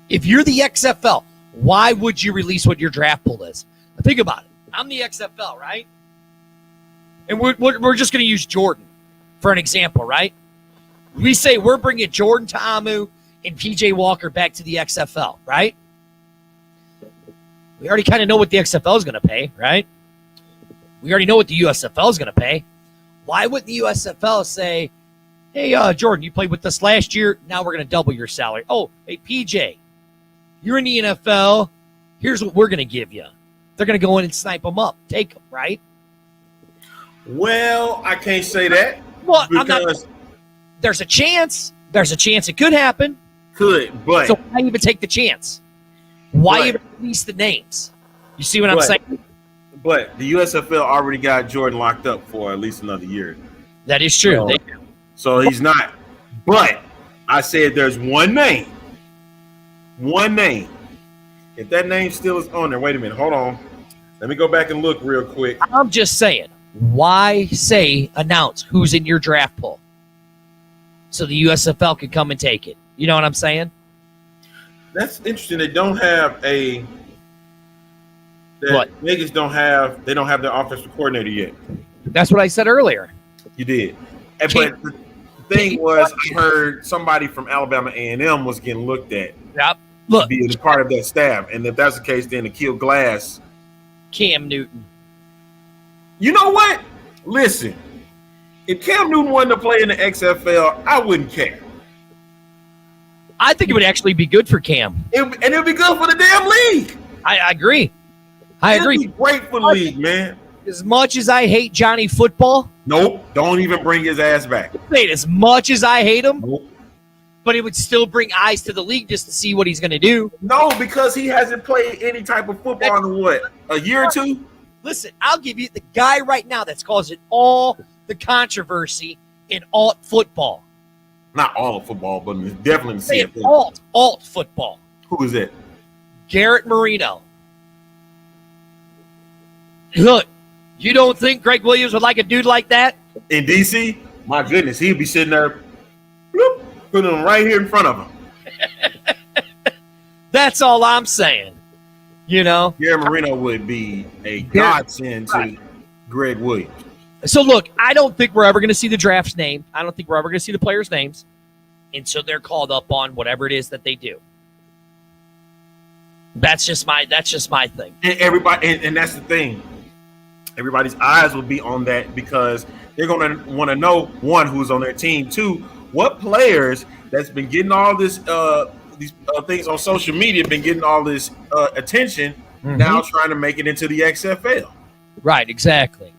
If you're the XFL, why would you release what your draft pool is? Think about it. I'm the XFL, right? And we're just going to use Jordan for an example, right? We say we're bringing Jordan Ta'amu and PJ Walker back to the XFL, right? We already kind of know what the XFL is going to pay, right? We already know what the USFL is going to pay. Why wouldn't the USFL say, hey, Jordan, you played with us last year. Now we're going to double your salary. Oh, hey, PJ, you're in the NFL. Here's what we're going to give you. They're going to go in and snipe them up. Take them, right? Well, I can't say that. Well, there's a chance. There's a chance it could happen. But so why even take the chance? Why even release the names? You see what I'm saying? But the USFL already got Jordan locked up for at least another year. That is true. So he's not. But I said there's one name. One name. If that name still is on there, wait a minute. Hold on. Let me go back and look real quick. I'm just saying, why announce who's in your draft pool so the USFL can come and take it? You know what I'm saying? That's interesting. They don't have Vegas don't have their offensive coordinator yet. That's what I said earlier. You did. But the thing was, I heard somebody from Alabama A&M was getting looked at. Yep. Look, being a part of that staff. And if that's the case, then Akil Glass. Cam Newton. You know what? Listen, if Cam Newton wanted to play in the XFL, I wouldn't care. I think it would actually be good for Cam. It would be good for the damn league. I agree. I agree. It'd be great for the league, man. As much as I hate Johnny Football. Nope. Don't even bring his ass back. As much as I hate him. Nope. But it would still bring eyes to the league just to see what he's going to do. No, because he hasn't played any type of football in what, a year or two? Listen, I'll give you the guy right now that's causing all the controversy in alt football. Not all of football, but definitely in the CFL. Alt football. Who is it? Garrett Marino. Look, you don't think Greg Williams would like a dude like that? In DC? My goodness, he'd be sitting there, bloop, putting him right here in front of him. That's all I'm saying. You know? Garrett Marino would be a godsend to Greg Williams. So, look, I don't think we're ever going to see the draft's name. I don't think we're ever going to see the players' names until they're called up on whatever it is that they do. That's just my thing. And everybody, and that's the thing. Everybody's eyes will be on that because they're going to want to know, one, who's on their team, two, what players that's been getting all this these things on social media, been getting all this attention, now trying to make it into the XFL. Right, exactly.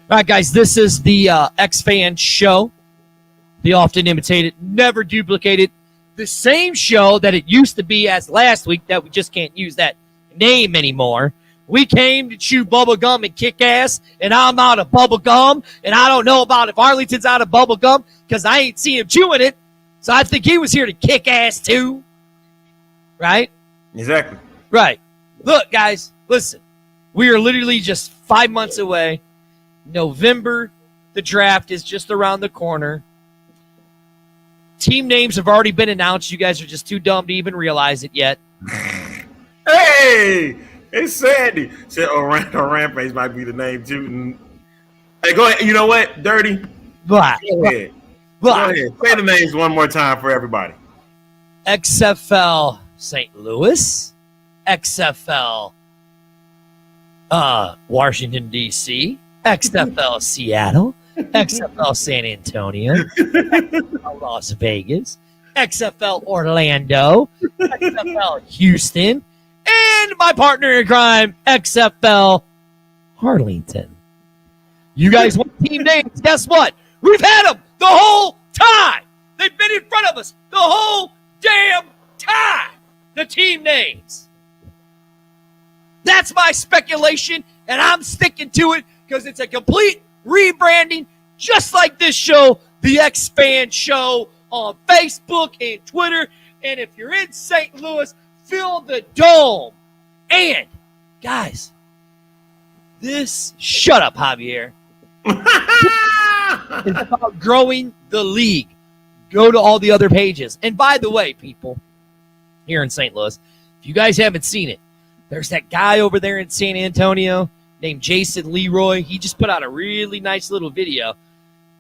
All right, guys, this is the X-Fan Show. The often imitated, never duplicated. The same show that it used to be as last week that we just can't use that name anymore. We came to chew bubble gum and kick ass, and I'm out of bubble gum, and I don't know about if Arlington's out of bubble gum because I ain't seen him chewing it. So I think he was here to kick ass too. Right? Exactly. Right. Look, guys, listen. We are literally just 5 months away. November, the draft is just around the corner. Team names have already been announced. You guys are just too dumb to even realize it yet. Hey, it's Sandy. Said Rampage might be the name too. Hey, go ahead. You know what? Dirty. Blah. Go ahead. Blah. Go ahead. Say the names one more time for everybody. XFL St. Louis. XFL Washington, D.C. XFL Seattle. XFL San Antonio. Las Vegas. XFL Orlando. XFL Houston. and my partner in crime, XFL Harlington. You guys want team names? Guess what? We've had them the whole time. They've been in front of us the whole damn time. The team names. That's my speculation, and I'm sticking to it because it's a complete rebranding, just like this show, the X-Fan Show, on Facebook and Twitter. And if you're in St. Louis, fill the dome. And, guys, shut up, Javier. It's about growing the league. Go to all the other pages. And by the way, people here in St. Louis, if you guys haven't seen it, there's that guy over there in San Antonio named Jason Leroy. He just put out a really nice little video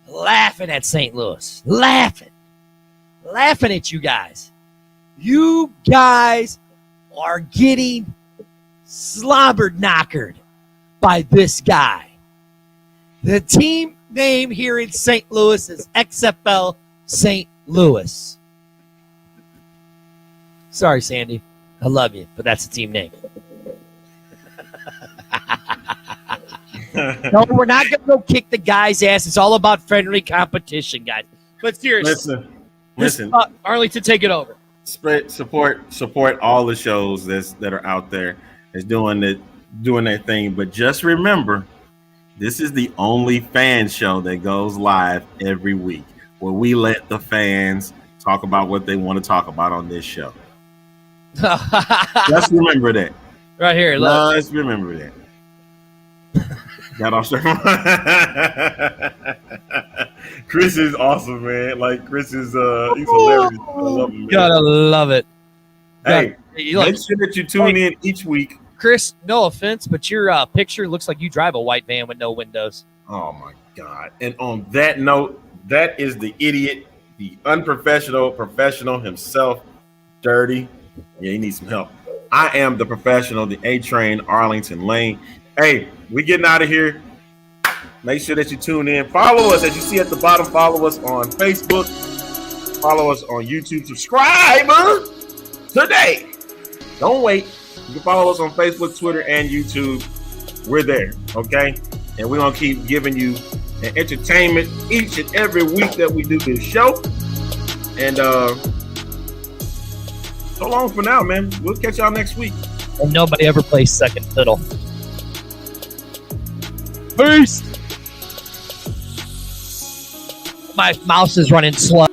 laughing at St. Louis. Laughing at you guys. You guys are getting slobbered knockered by this guy. The team name here in St. Louis is XFL St. Louis. Sorry, Sandy. I love you, but that's the team name. No, we're not going to go kick the guy's ass. It's all about friendly competition, guys. But seriously. Listen. Arlington, take it over. Support all the shows that are out there that's doing their thing. But just remember, this is the only fan show that goes live every week, where we let the fans talk about what they want to talk about on this show. Just remember that. Right here. Look. Just remember that. Got off Chris is awesome, man. Like, Chris is he's hilarious. I love him, man. Gotta love it. Hey, make sure that you tune in each week. Chris, no offense, but your picture looks like you drive a white van with no windows. Oh my God. And on that note, that is the idiot, the unprofessional, professional himself, Dirty. Yeah, he needs some help. I am the professional, the A-Train, Arlington Lane. Hey, we getting out of here. Make sure that you tune in. Follow us, as you see at the bottom. Follow us on Facebook. Follow us on YouTube. Subscribe today. Don't wait. You can follow us on Facebook, Twitter, and YouTube. We're there, okay? And we're going to keep giving you an entertainment each and every week that we do this show. And so long for now, man. We'll catch y'all next week. And nobody ever plays second fiddle. Peace. My mouse is running slow.